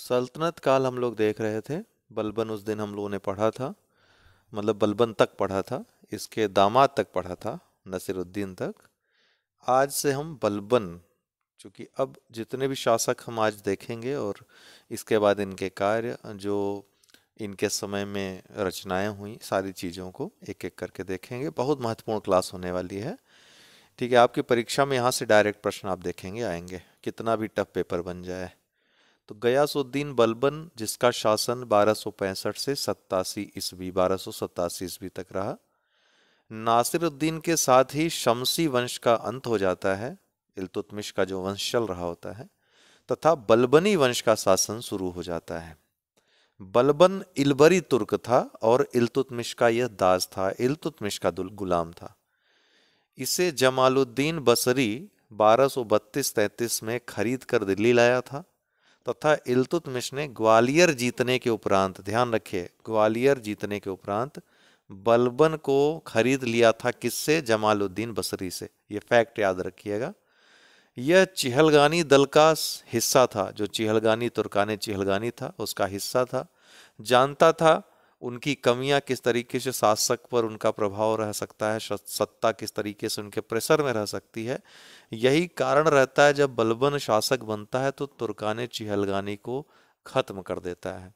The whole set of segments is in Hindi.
सल्तनत काल हम लोग देख रहे थे। बलबन उस दिन हम लोगों ने पढ़ा था, मतलब बलबन तक पढ़ा था, इसके दामाद तक पढ़ा था, नसीरुद्दीन तक। आज से हम बलबन, चूंकि अब जितने भी शासक हम आज देखेंगे और इसके बाद इनके कार्य, जो इनके समय में रचनाएं हुई, सारी चीज़ों को एक एक करके देखेंगे। बहुत महत्वपूर्ण क्लास होने वाली है। ठीक है, आपकी परीक्षा में यहाँ से डायरेक्ट प्रश्न आप देखेंगे आएंगे, कितना भी टफ पेपर बन जाए। तो गयासुद्दीन बलबन, जिसका शासन 1265 से 1287 ईस्वी तक रहा। नासिरुद्दीन के साथ ही शमसी वंश का अंत हो जाता है, इल्तुतमिश का जो वंश चल रहा होता है, तथा बलबनी वंश का शासन शुरू हो जाता है। बलबन इलबरी तुर्क था और इल्तुतमिश का यह दास था, इल्तुतमिश का गुलाम था। इसे जमालुद्दीन बसरी 1232-33 में खरीद कर दिल्ली लाया था, तथा इल्तुतमिश ने ग्वालियर जीतने के उपरांत, ध्यान रखिए, ग्वालियर जीतने के उपरांत बलबन को खरीद लिया था। किससे? जमालुद्दीन बसरी से। ये फैक्ट याद रखिएगा। यह चिहलगानी दल का हिस्सा था, जो चिहलगानी, तुर्काने चिहलगानी था, उसका हिस्सा था। जानता था उनकी कमियां, किस तरीके से शासक पर उनका प्रभाव रह सकता है, सत्ता किस तरीके से उनके प्रेशर में रह सकती है। यही कारण रहता है, जब बलबन शासक बनता है तो तुर्काने चिहलगानी को खत्म कर देता है।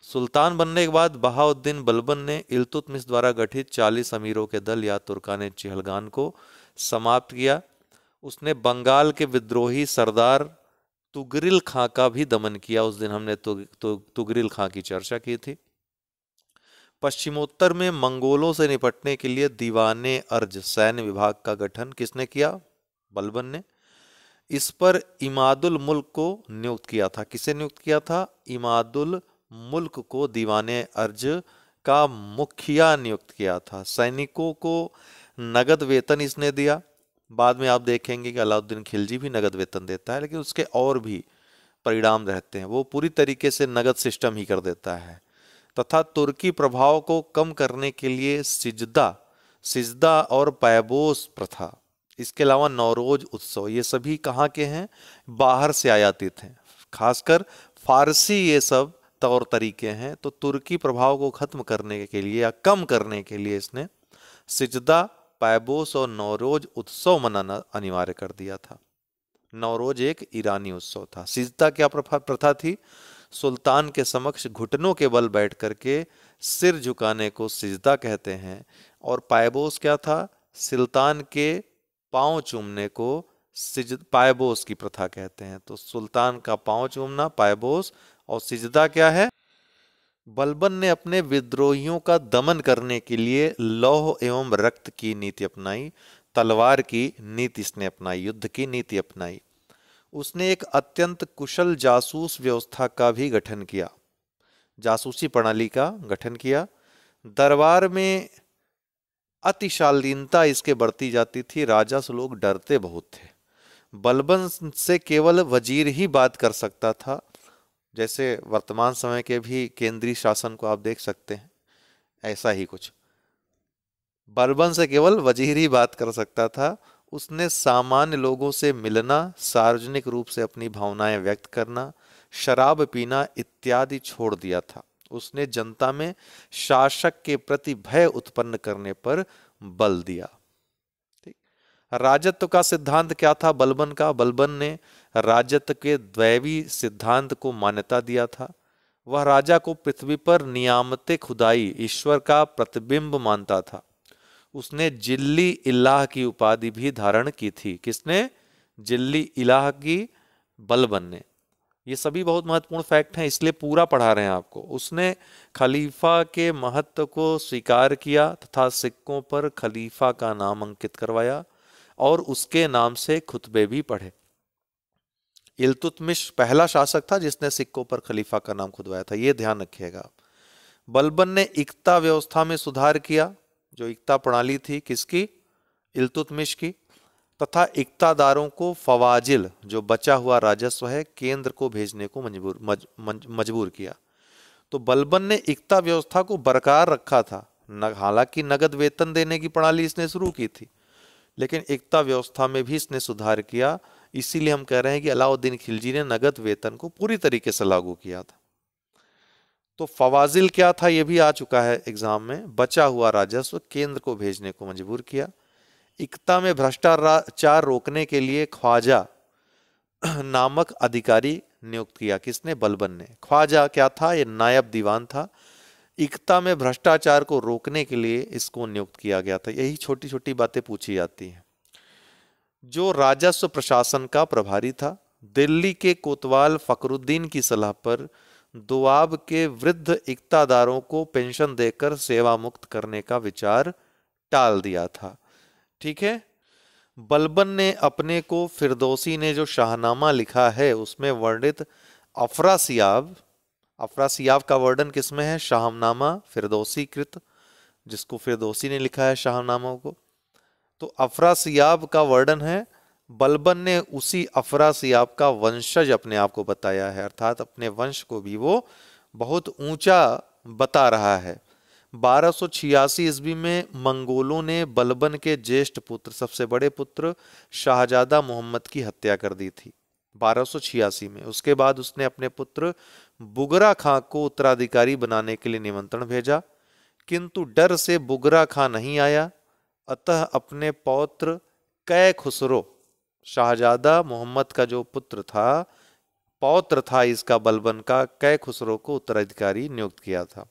सुल्तान बनने के बाद बहाउद्दीन बलबन ने इल्तुतमिश द्वारा गठित 40 अमीरों के दल या तुर्काने चिहलगान को समाप्त किया। उसने बंगाल के विद्रोही सरदार तुगरिल खां का भी दमन किया। उस दिन हमने तुगरिल खां की चर्चा की थी। पश्चिमोत्तर में मंगोलों से निपटने के लिए दीवाने अर्ज सैन्य विभाग का गठन किसने किया? बलबन ने। इस पर इमादुल मुल्क को नियुक्त किया था। किसे नियुक्त किया था? इमादुल मुल्क को दीवाने अर्ज का मुखिया नियुक्त किया था। सैनिकों को नगद वेतन इसने दिया। बाद में आप देखेंगे कि अलाउद्दीन खिलजी भी नगद वेतन देता है, लेकिन उसके और भी परिणाम रहते हैं। वो पूरी तरीके से नगद सिस्टम ही कर देता है। तथा तुर्की प्रभाव को कम करने के लिए सिजदा सिजदा और पैबोस प्रथा, इसके अलावा नौरोज उत्सव, ये सभी कहाँ के हैं? बाहर से आयातित हैं। खासकर फारसी ये सब तौर तरीके हैं। तो तुर्की प्रभाव को खत्म करने के लिए या कम करने के लिए इसने सिजदा, पैबोस और नौरोज उत्सव मनाना अनिवार्य कर दिया था। नौरोज एक ईरानी उत्सव था। सिजदा क्या प्रथा थी? सुल्तान के समक्ष घुटनों के बल बैठ करके सिर झुकाने को सिजदा कहते हैं। और पायबोस क्या था? सुल्तान के पांव चूमने को पायबोस की प्रथा कहते हैं। तो सुल्तान का पांव चूमना पायबोस, और सिजदा क्या है? बलबन ने अपने विद्रोहियों का दमन करने के लिए लौह एवं रक्त की नीति अपनाई, तलवार की नीति इसने अपनाई, युद्ध की नीति अपनाई। उसने एक अत्यंत कुशल जासूस व्यवस्था का भी गठन किया, जासूसी प्रणाली का गठन किया। दरबार में अतिशालीनता इसके बढ़ती जाती थी। राजा से लोग डरते बहुत थे। बलबन से केवल वजीर ही बात कर सकता था। जैसे वर्तमान समय के भी केंद्रीय शासन को आप देख सकते हैं, ऐसा ही कुछ। बलबन से केवल वजीर ही बात कर सकता था। उसने सामान्य लोगों से मिलना, सार्वजनिक रूप से अपनी भावनाएं व्यक्त करना, शराब पीना इत्यादि छोड़ दिया था। उसने जनता में शासक के प्रति भय उत्पन्न करने पर बल दिया। ठीक। राजत्व का सिद्धांत क्या था बलबन का? बलबन ने राजत्व के दैवी सिद्धांत को मान्यता दिया था। वह राजा को पृथ्वी पर नियामते खुदाई, ईश्वर का प्रतिबिंब मानता था। उसने जिल्ली इलाह की उपाधि भी धारण की थी। किसने? जिल्ली इलाह की, बलबन ने। ये सभी बहुत महत्वपूर्ण फैक्ट हैं, इसलिए पूरा पढ़ा रहे हैं आपको। उसने खलीफा के महत्व को स्वीकार किया तथा सिक्कों पर खलीफा का नाम अंकित करवाया और उसके नाम से खुतबे भी पढ़े। इल्तुतमिश पहला शासक था जिसने सिक्कों पर खलीफा का नाम खुदवाया था, ये ध्यान रखिएगा। बलबन ने इक्ता व्यवस्था में सुधार किया। जो इक्ता प्रणाली थी किसकी? इल्तुतमिश की। तथा इक्तादारों को फवाजिल, जो बचा हुआ राजस्व है, केंद्र को भेजने को मजबूर किया। तो बलबन ने इक्ता व्यवस्था को बरकरार रखा था। हालांकि नगद वेतन देने की प्रणाली इसने शुरू की थी, लेकिन इक्ता व्यवस्था में भी इसने सुधार किया। इसीलिए हम कह रहे हैं कि अलाउद्दीन खिलजी ने नगद वेतन को पूरी तरीके से लागू किया था। तो फवाजिल क्या था, यह भी आ चुका है एग्जाम में। बचा हुआ राजस्व केंद्र को भेजने को मजबूर किया। इकता में भ्रष्टाचार रोकने के लिए ख्वाजा नामक अधिकारी नियुक्त किया। किसने? बलबन ने। ख्वाजा क्या था? ये नायब दीवान था। इकता में भ्रष्टाचार को रोकने के लिए इसको नियुक्त किया गया था। यही छोटी छोटी बातें पूछी जाती हैं। जो राजस्व प्रशासन का प्रभारी था, दिल्ली के कोतवाल फखरुद्दीन की सलाह पर दोआब के वृद्ध इक्तादारों को पेंशन देकर सेवा मुक्त करने का विचार टाल दिया था। ठीक है। बलबन ने अपने को, फिरदौसी ने जो शाहनामा लिखा है उसमें वर्णित अफरासियाब, अफरासियाब का वर्णन किसमें है? शाहनामा फिरदौसी कृत, जिसको फिरदौसी ने लिखा है शाहनामा को। तो अफरासियाब का वर्णन है। बलबन ने उसी अफरासियाब का वंशज अपने आप को बताया है, अर्थात अपने वंश को भी वो बहुत ऊंचा बता रहा है। 1286 ईस्वी में मंगोलों ने बलबन के ज्येष्ठ पुत्र, सबसे बड़े पुत्र शाहजादा मोहम्मद की हत्या कर दी थी 1286 में। उसके बाद उसने अपने पुत्र बुगरा खां को उत्तराधिकारी बनाने के लिए निमंत्रण भेजा, किंतु डर से बुगरा खां नहीं आया। अतः अपने पौत्र कै खुसरो, शाहजादा मोहम्मद का जो पुत्र था, पौत्र था इसका बलबन का, कै खुसरो को उत्तराधिकारी नियुक्त किया था।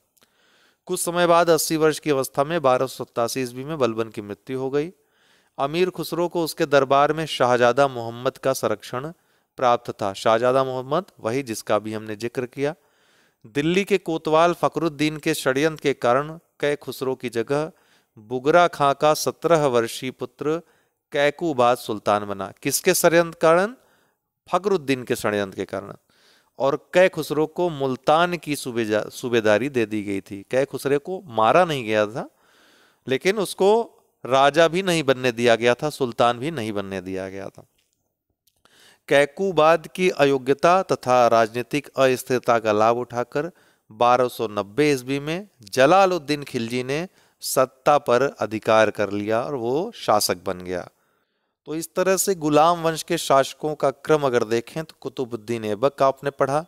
कुछ समय बाद 80 वर्ष की अवस्था में 1287 ईस्वी में बलबन की मृत्यु हो गई। अमीर खुसरो को उसके दरबार में शाहजादा मोहम्मद का संरक्षण प्राप्त था। शाहजादा मोहम्मद वही जिसका भी हमने जिक्र किया। दिल्ली के कोतवाल फखरुद्दीन के षड्यंत्र के कारण कै खुसरो की जगह बुगरा खां का 17 वर्षीय पुत्र कैकूबाद सुल्तान बना। किसके षड्यंत्र कारण? फखरुद्दीन के षड्यंत्र के कारण। और कै खुसरो को मुल्तान की सूबेदारी दे दी गई थी। कै खुसरे को मारा नहीं गया था, लेकिन उसको राजा भी नहीं बनने दिया गया था, सुल्तान भी नहीं बनने दिया गया था। कैकूबाद की अयोग्यता तथा राजनीतिक अस्थिरता का लाभ उठाकर 1290 ईस्वी में जलालुद्दीन खिलजी ने सत्ता पर अधिकार कर लिया और वो शासक बन गया। तो इस तरह से गुलाम वंश के शासकों का क्रम अगर देखें तो कुतुबुद्दीन ऐबक का आपने पढ़ा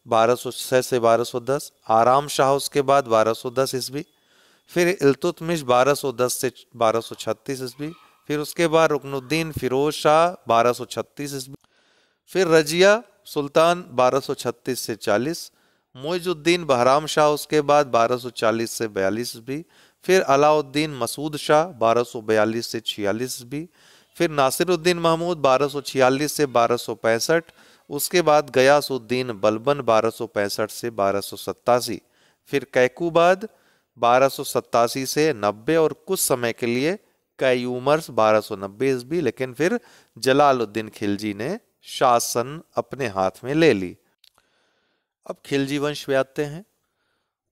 1206 से 1210, आराम शाह उसके बाद 1210 ईस्वी, फिर इल्तुतमिश 1210 से 1236 ईस्वी, फिर उसके बाद रुकनुद्दीन फिरोज शाह 1236 ईस्वी, फिर रजिया सुल्तान 1236 से 40, मोइजुद्दीन बहराम शाह उसके बाद 1240 से 42 ईस्वी, फिर अलाउद्दीन मसूद शाह 1242 से 46 ईस्वी, फिर नासिरुद्दीन महमूद 1246 से 1265, उसके बाद गयासुद्दीन बलबन 1265 से 1287, फिर कैकूबाद 1287 से 90 और कुछ समय के लिए कैयूमर्स 1290 ईस्वी, लेकिन फिर जलालुद्दीन खिलजी ने शासन अपने हाथ में ले ली। अब खिलजी वंश पे आते हैं।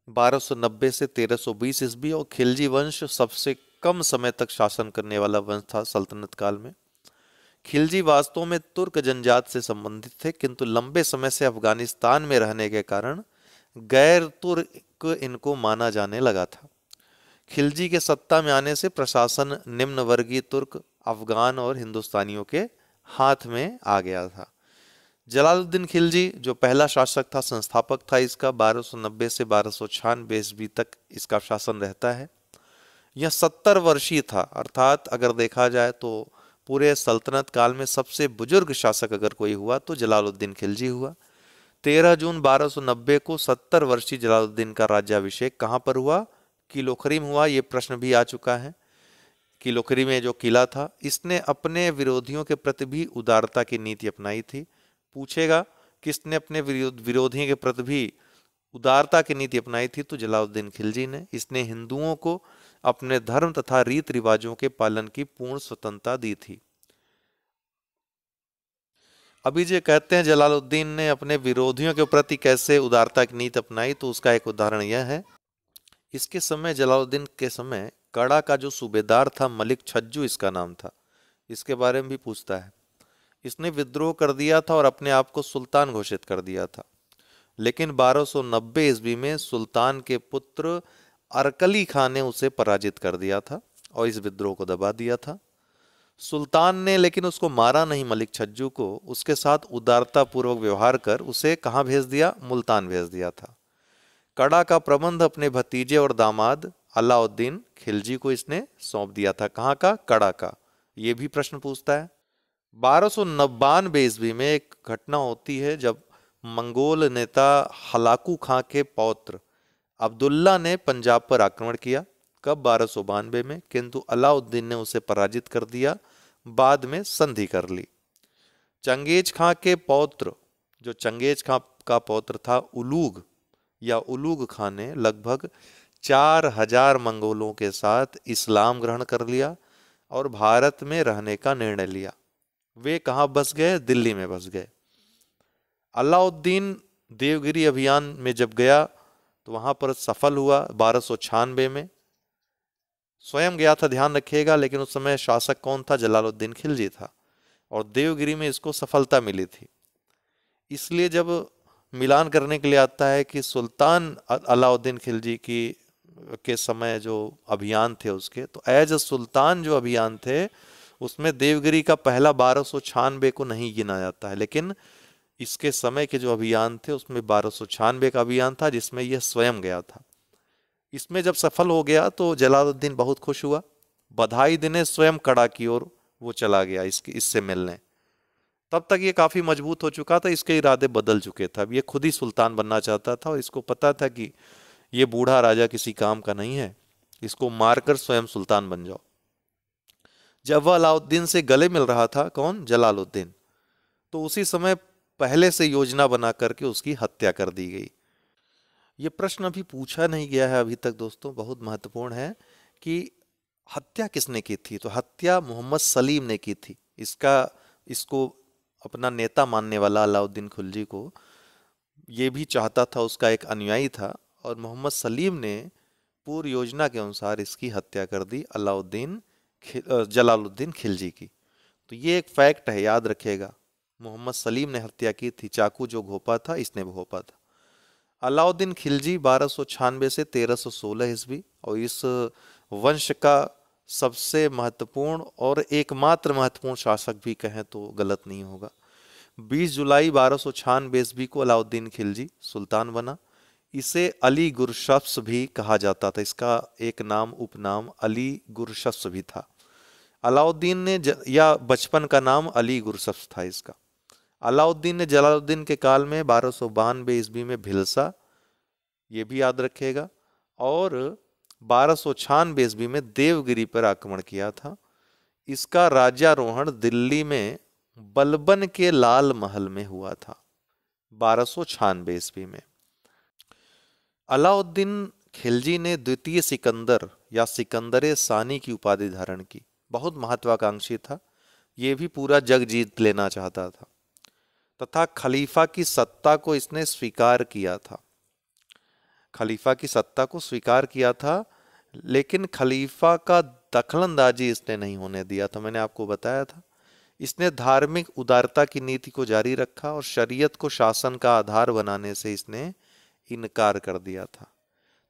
1290 से 1320 ईस्वी, और खिलजी वंश सबसे कम समय तक शासन करने वाला वंश था सल्तनत काल में। खिलजी वास्तव में तुर्क जनजात से संबंधित थे, किंतु लंबे समय से अफगानिस्तान में रहने के कारण गैर तुर्क इनको माना जाने लगा था। खिलजी के सत्ता में आने से प्रशासन निम्न वर्गीय तुर्क, अफगान और हिंदुस्तानियों के हाथ में आ गया था। जलालुद्दीन खिलजी जो पहला शासक था, संस्थापक था इसका, 1290 से 1296 ईस्वी तक इसका शासन रहता है। यह 70 वर्षीय था, अर्थात अगर देखा जाए तो पूरे सल्तनत काल में सबसे बुजुर्ग शासक अगर कोई हुआ तो जलालुद्दीन खिलजी हुआ। 13 जून 1290 को 70 वर्षीय जलालुद्दीन का राज्याभिषेक कहाँ पर हुआ? किलोखरी में हुआ। ये प्रश्न भी आ चुका है। किलोखरी में जो किला था, इसने अपने विरोधियों के प्रति भी उदारता की नीति अपनाई थी। पूछेगा किसने अपने विरोधियों के प्रति भी उदारता की नीति अपनाई थी, तो जलालुद्दीन खिलजी ने। इसने हिंदुओं को अपने धर्म तथा रीत रिवाजों के पालन की पूर्ण स्वतंत्रता दी थी। अभी जो कहते हैं जलालुद्दीन ने अपने विरोधियों के प्रति कैसे उदारता की नीति अपनाई, तो उसका एक उदाहरण यह है। इसके समय, जलालुद्दीन के समय, कड़ा का जो सूबेदार था, मलिक छज्जू इसका नाम था, इसके बारे में भी पूछता है। इसने विद्रोह कर दिया था और अपने आप को सुल्तान घोषित कर दिया था, लेकिन 1290 ईस्वी में सुल्तान के पुत्र अरकली खान ने उसे पराजित कर दिया था और इस विद्रोह को दबा दिया था। सुल्तान ने लेकिन उसको मारा नहीं, मलिक छज्जू को, उसके साथ उदारता पूर्वक व्यवहार कर उसे कहाँ भेज दिया? मुल्तान भेज दिया था। कड़ा का प्रबंध अपने भतीजे और दामाद अलाउद्दीन खिलजी को इसने सौंप दिया था। कहाँ का? कड़ा का। ये भी प्रश्न पूछता है। 1299 ईस्वी में एक घटना होती है जब मंगोल नेता हलाकू खां के पौत्र अब्दुल्ला ने पंजाब पर आक्रमण किया। कब? 1292 में। किंतु अलाउद्दीन ने उसे पराजित कर दिया, बाद में संधि कर ली। चंगेज खां के पौत्र, जो चंगेज खां का पौत्र था उलूग या उलूग खां ने लगभग 4000 मंगोलों के साथ इस्लाम ग्रहण कर लिया और भारत में रहने का निर्णय लिया। वे कहाँ बस गए? दिल्ली में बस गए। अलाउद्दीन देवगिरी अभियान में जब गया तो वहां पर सफल हुआ 1296 में। स्वयं गया था, ध्यान रखिएगा, लेकिन उस समय शासक कौन था? जलालुद्दीन खिलजी था, और देवगिरी में इसको सफलता मिली थी। इसलिए जब मिलान करने के लिए आता है कि सुल्तान अलाउद्दीन खिलजी की के समय जो अभियान थे उसके, तो एज अ सुल्तान जो अभियान थे उसमें देवगिरी का पहला 1296 को नहीं गिना जाता है, लेकिन इसके समय के जो अभियान थे उसमें 1296 का अभियान था जिसमें यह स्वयं गया था। इसमें जब सफल हो गया तो जलालुद्दीन बहुत खुश हुआ, बधाई देने स्वयं कड़ा की ओर वो चला गया इससे मिलने। तब तक ये काफी मजबूत हो चुका था, इसके इरादे बदल चुके थे। अब ये खुद ही सुल्तान बनना चाहता था और इसको पता था कि ये बूढ़ा राजा किसी काम का नहीं है, इसको मारकर स्वयं सुल्तान बन जाओ। जब वह अलाउद्दीन से गले मिल रहा था, कौन? जलालुद्दीन, तो उसी समय पहले से योजना बना करके उसकी हत्या कर दी गई। ये प्रश्न अभी पूछा नहीं गया है अभी तक दोस्तों, बहुत महत्वपूर्ण है कि हत्या किसने की थी? तो हत्या मोहम्मद सलीम ने की थी। इसको अपना नेता मानने वाला अलाउद्दीन खिलजी को ये भी चाहता था, उसका एक अनुयायी था, और मोहम्मद सलीम ने पूर्व योजना के अनुसार इसकी हत्या कर दी जलालुद्दीन खिलजी की। तो ये एक फैक्ट है, याद रखिएगा। मोहम्मद सलीम ने हत्या की थी, चाकू जो घोंपा था इसने घोंपा था। अलाउद्दीन खिलजी 1296 से 1316 ईस्वी, और इस वंश का सबसे महत्वपूर्ण और एकमात्र महत्वपूर्ण शासक भी कहें तो गलत नहीं होगा। 20 जुलाई 1296 ईस्वी को अलाउद्दीन खिलजी सुल्तान बना। इसे अली गुरशफ्स भी कहा जाता था, इसका एक नाम उपनाम अली गुरशफ्स भी था। अलाउद्दीन ने या बचपन का नाम अली गुरशफ्स था इसका। अलाउद्दीन ने जलालुद्दीन के काल में 1292 ईस्वी में भिलसा, ये भी याद रखिएगा, और 1296 ईस्वी में देवगिरी पर आक्रमण किया था। इसका राज्यारोहण दिल्ली में बलबन के लाल महल में हुआ था 1296 ईस्वी में। अलाउद्दीन खिलजी ने द्वितीय सिकंदर या सिकंदर सानी की उपाधि धारण की। बहुत महत्वाकांक्षी था, ये भी पूरा जग जीत लेना चाहता था, तथा खलीफा की सत्ता को इसने स्वीकार किया था। खलीफा की सत्ता को स्वीकार किया था, लेकिन खलीफा का दखलंदाजी इसने नहीं होने दिया था। मैंने आपको बताया था, इसने धार्मिक उदारता की नीति को जारी रखा और शरीयत को शासन का आधार बनाने से इसने इनकार कर दिया था।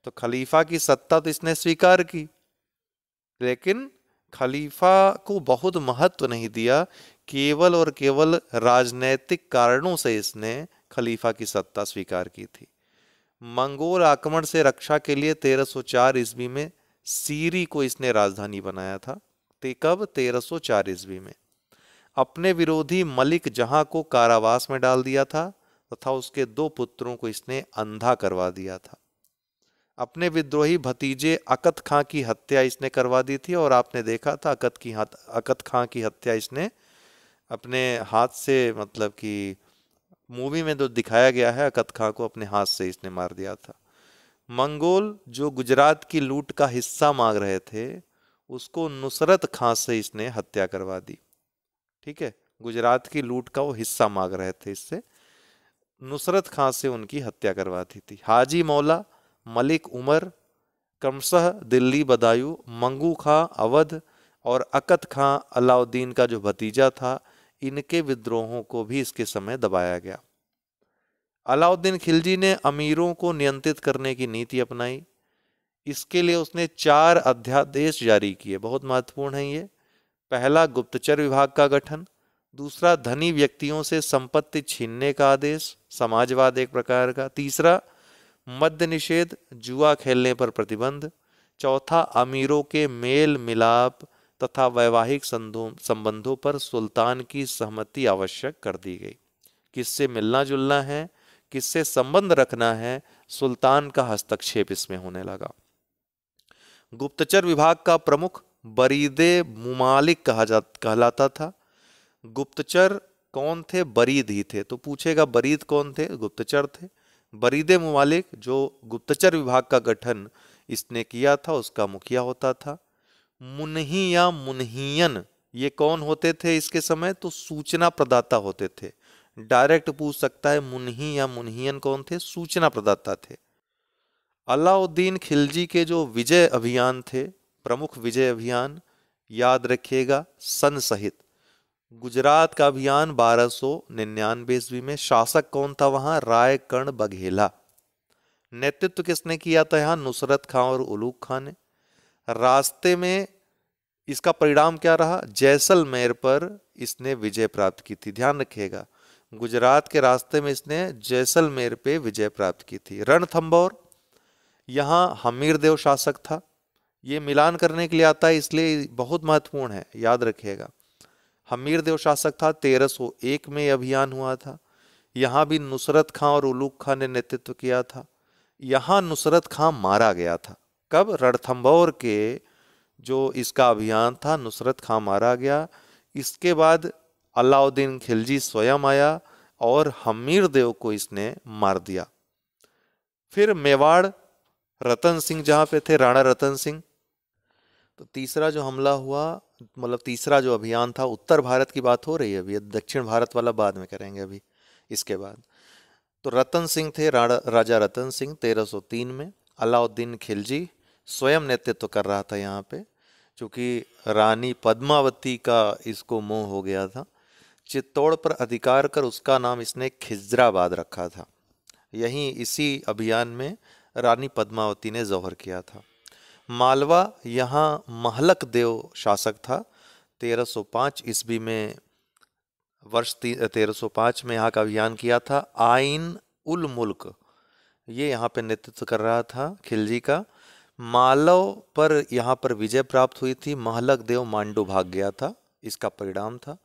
तो खलीफा की सत्ता तो इसने स्वीकार की, लेकिन खलीफा को बहुत महत्व नहीं दिया। केवल और केवल राजनैतिक कारणों से इसने खलीफा की सत्ता स्वीकार की थी। मंगोल आक्रमण से रक्षा के लिए 1304 ईस्वी में सीरी को इसने राजधानी बनाया था। कब? 1304 ईस्वी में। अपने विरोधी मलिक जहां को कारावास में डाल दिया था तथा उसके 2 पुत्रों को इसने अंधा करवा दिया था। अपने विद्रोही भतीजे अकत खां की हत्या इसने करवा दी थी, और आपने देखा था अकत खां की हत्या इसने अपने हाथ से, मतलब कि मूवी में तो दिखाया गया है, अकत खां को अपने हाथ से इसने मार दिया था। मंगोल जो गुजरात की लूट का हिस्सा मांग रहे थे, उसको नुसरत खां से इसने हत्या करवा दी। ठीक है, गुजरात की लूट का वो हिस्सा मांग रहे थे, इससे नुसरत खां से उनकी हत्या करवाती थी। हाजी मौला, मलिक उमर क्रमशः दिल्ली बदायूं, मंगू खां अवध और अकत खां अलाउद्दीन का जो भतीजा था, इनके विद्रोहों को भी इसके समय दबाया गया। अलाउद्दीन खिलजी ने अमीरों को नियंत्रित करने की नीति अपनाई। इसके लिए उसने 4 अध्यादेश जारी किए, बहुत महत्वपूर्ण है ये। पहला गुप्तचर विभाग का गठन, दूसरा धनी व्यक्तियों से संपत्ति छीनने का आदेश, समाजवाद एक प्रकार का, तीसरा मद्य निषेध, जुआ खेलने पर प्रतिबंध, चौथा अमीरों के मेल मिलाप तथा वैवाहिक संबंधों पर सुल्तान की सहमति आवश्यक कर दी गई। किससे मिलना जुलना है, किससे संबंध रखना है, सुल्तान का हस्तक्षेप इसमें होने लगा। गुप्तचर विभाग का प्रमुख बरीदे मुमालिक कहलाता था। गुप्तचर कौन थे? बरीद ही थे। तो पूछेगा बरीद कौन थे? गुप्तचर थे। बरीदे मुमालिक जो गुप्तचर विभाग का गठन इसने किया था उसका मुखिया होता था। मुन्ही या मुन्हियन ये कौन होते थे इसके समय? तो सूचना प्रदाता होते थे। डायरेक्ट पूछ सकता है मुन्ही या मुन्हियन कौन थे? सूचना प्रदाता थे। अलाउद्दीन खिलजी के जो विजय अभियान थे, प्रमुख विजय अभियान याद रखिएगा सन सहित। गुजरात का अभियान 1299 ईस्वी में। शासक कौन था वहां? राय कर्ण बघेला। नेतृत्व किसने किया था यहाँ? नुसरत खां और उलूग खां ने। रास्ते में इसका परिणाम क्या रहा? जैसलमेर पर इसने विजय प्राप्त की थी। ध्यान रखिएगा गुजरात के रास्ते में इसने जैसलमेर पे विजय प्राप्त की थी। रणथंभौर, यहाँ हमीरदेव शासक था। ये मिलान करने के लिए आता है इसलिए बहुत महत्वपूर्ण है, याद रखिएगा। हमीरदेव शासक था। 1301 में यह अभियान हुआ था। यहाँ भी नुसरत खां और उलूग खां ने नेतृत्व किया था। यहाँ नुसरत खां मारा गया था। कब? रणथंभौर के जो इसका अभियान था नुसरत खां मारा गया। इसके बाद अलाउद्दीन खिलजी स्वयं आया और हमीरदेव को इसने मार दिया। फिर मेवाड़ रतन सिंह जहाँ पे थे, राणा रतन सिंह। तो तीसरा जो हमला हुआ, मतलब तीसरा जो अभियान था, उत्तर भारत की बात हो रही है अभी, दक्षिण भारत वाला बाद में करेंगे अभी इसके बाद। तो रतन सिंह थे, राजा रतन सिंह 1303 में। अलाउद्दीन खिलजी स्वयं नेतृत्व कर रहा था यहाँ पे, क्योंकि रानी पद्मावती का इसको मोह हो गया था। चित्तौड़ पर अधिकार कर उसका नाम इसने खिजराबाद रखा था। यहीं इसी अभियान में रानी पद्मावती ने जौहर किया था। मालवा, यहाँ महलक देव शासक था। 1305 ईस्वी में, वर्ष 1305 में यहाँ का अभियान किया था। आइन उल मुल्क ये यहाँ पे नेतृत्व कर रहा था खिलजी का। मालव पर यहाँ पर विजय प्राप्त हुई थी। महलक देव मांडू भाग गया था, इसका परिणाम था।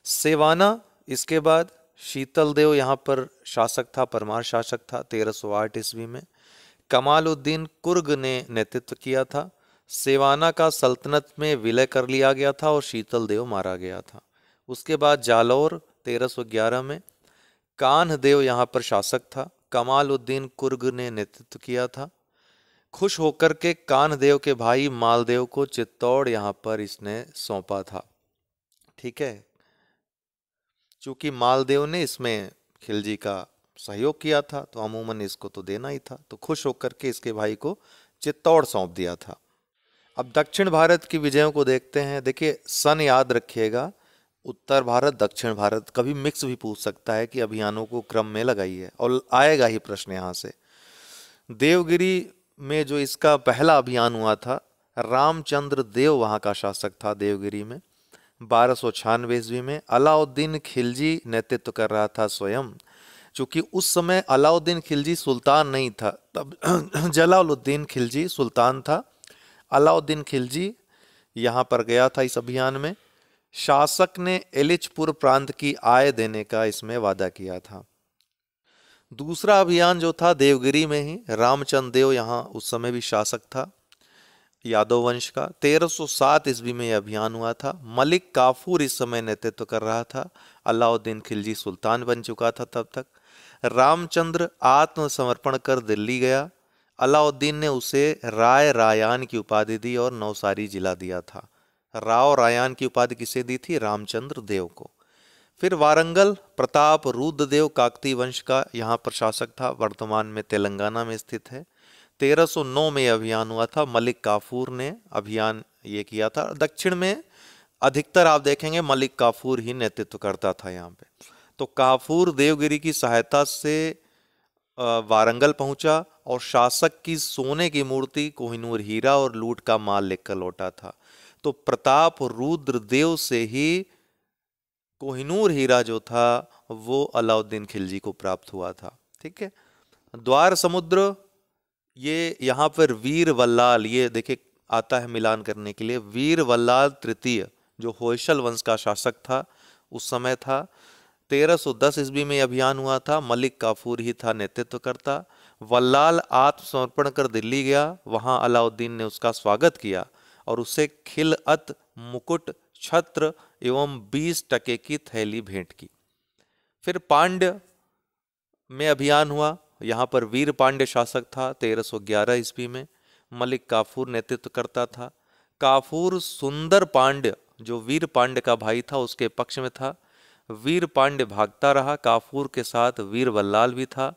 सेवाना, इसके बाद शीतल देव यहाँ पर शासक था, परमार शासक था 1308 ईस्वी में। कमालुद्दीन कुर्ग ने नेतृत्व किया था। सेवाना का सल्तनत में विलय कर लिया गया था और शीतल देव मारा गया था। उसके बाद जालौर 1311 में। कान्ह देव यहाँ पर शासक था। कमालुद्दीन कुर्ग ने नेतृत्व किया था। खुश होकर के कान्ह देव के भाई मालदेव को चित्तौड़ यहाँ पर इसने सौंपा था। ठीक है, चूंकि मालदेव ने इसमें खिलजी का सहयोग किया था तो अमूमन इसको तो देना ही था, तो खुश होकर के इसके भाई को चित्तौड़ सौंप दिया था। अब दक्षिण भारत की विजयों को देखते हैं। देखिए सन याद रखिएगा, उत्तर भारत दक्षिण भारत, कभी मिक्स भी पूछ सकता है कि अभियानों को क्रम में लगाइए, और आएगा ही प्रश्न यहाँ से। देवगिरी में जो इसका पहला अभियान हुआ था, रामचंद्र देव वहाँ का शासक था देवगिरी में 1296 ईस्वी में। अलाउद्दीन खिलजी नेतृत्व कर रहा था स्वयं, क्योंकि उस समय अलाउद्दीन खिलजी सुल्तान नहीं था, तब जलालुद्दीन खिलजी सुल्तान था। अलाउद्दीन खिलजी यहाँ पर गया था इस अभियान में। शासक ने एलिचपुर प्रांत की आय देने का इसमें वादा किया था। दूसरा अभियान जो था देवगिरी में ही, रामचंद्र देव यहाँ उस समय भी शासक था यादव वंश का। 1307 ईस्वी में यह अभियान हुआ था। मलिक काफूर इस समय नेतृत्व कर रहा था। अलाउद्दीन खिलजी सुल्तान बन चुका था तब तक। रामचंद्र आत्मसमर्पण कर दिल्ली गया। अलाउद्दीन ने उसे राय रायान की उपाधि दी और नौसारी जिला दिया था। राव रायान की उपाधि किसे दी थी? रामचंद्र देव को। फिर वारंगल, प्रताप रुद्रदेव काकती वंश का यहाँ पर शासक था, वर्तमान में तेलंगाना में स्थित है। 1309 में यह अभियान हुआ था। मलिक काफूर ने अभियान ये किया था। दक्षिण में अधिकतर आप देखेंगे मलिक काफूर ही नेतृत्व करता था यहाँ पे। तो काफूर देवगिरी की सहायता से वारंगल पहुंचा और शासक की सोने की मूर्ति, कोहिनूर हीरा और लूट का माल लेकर लौटा था। तो प्रताप रुद्र देव से ही कोहिनूर हीरा जो था वो अलाउद्दीन खिलजी को प्राप्त हुआ था। ठीक है। द्वार समुद्र, ये यहाँ पर वीर वल्लाल, ये देखिए आता है मिलान करने के लिए, वीर वल्लाल तृतीय जो होयसल वंश का शासक था उस समय था। 1310 ईस्वी में अभियान हुआ था, मलिक काफूर ही था नेतृत्व करता। वल्लाल आत्मसमर्पण कर दिल्ली गया, वहां अलाउद्दीन ने उसका स्वागत किया और उसे खिलअत, मुकुट, छत्र एवं 20 टके की थैली भेंट की। फिर पांड्य में अभियान हुआ, यहाँ पर वीर पांड्य शासक था। 1311 ईस्वी में मलिक काफूर नेतृत्व करता था। काफूर सुंदर पांड्य जो वीर पांड्य का भाई था उसके पक्ष में था। वीर पांड्य भागता रहा, काफूर के साथ वीर वल्लाल भी था।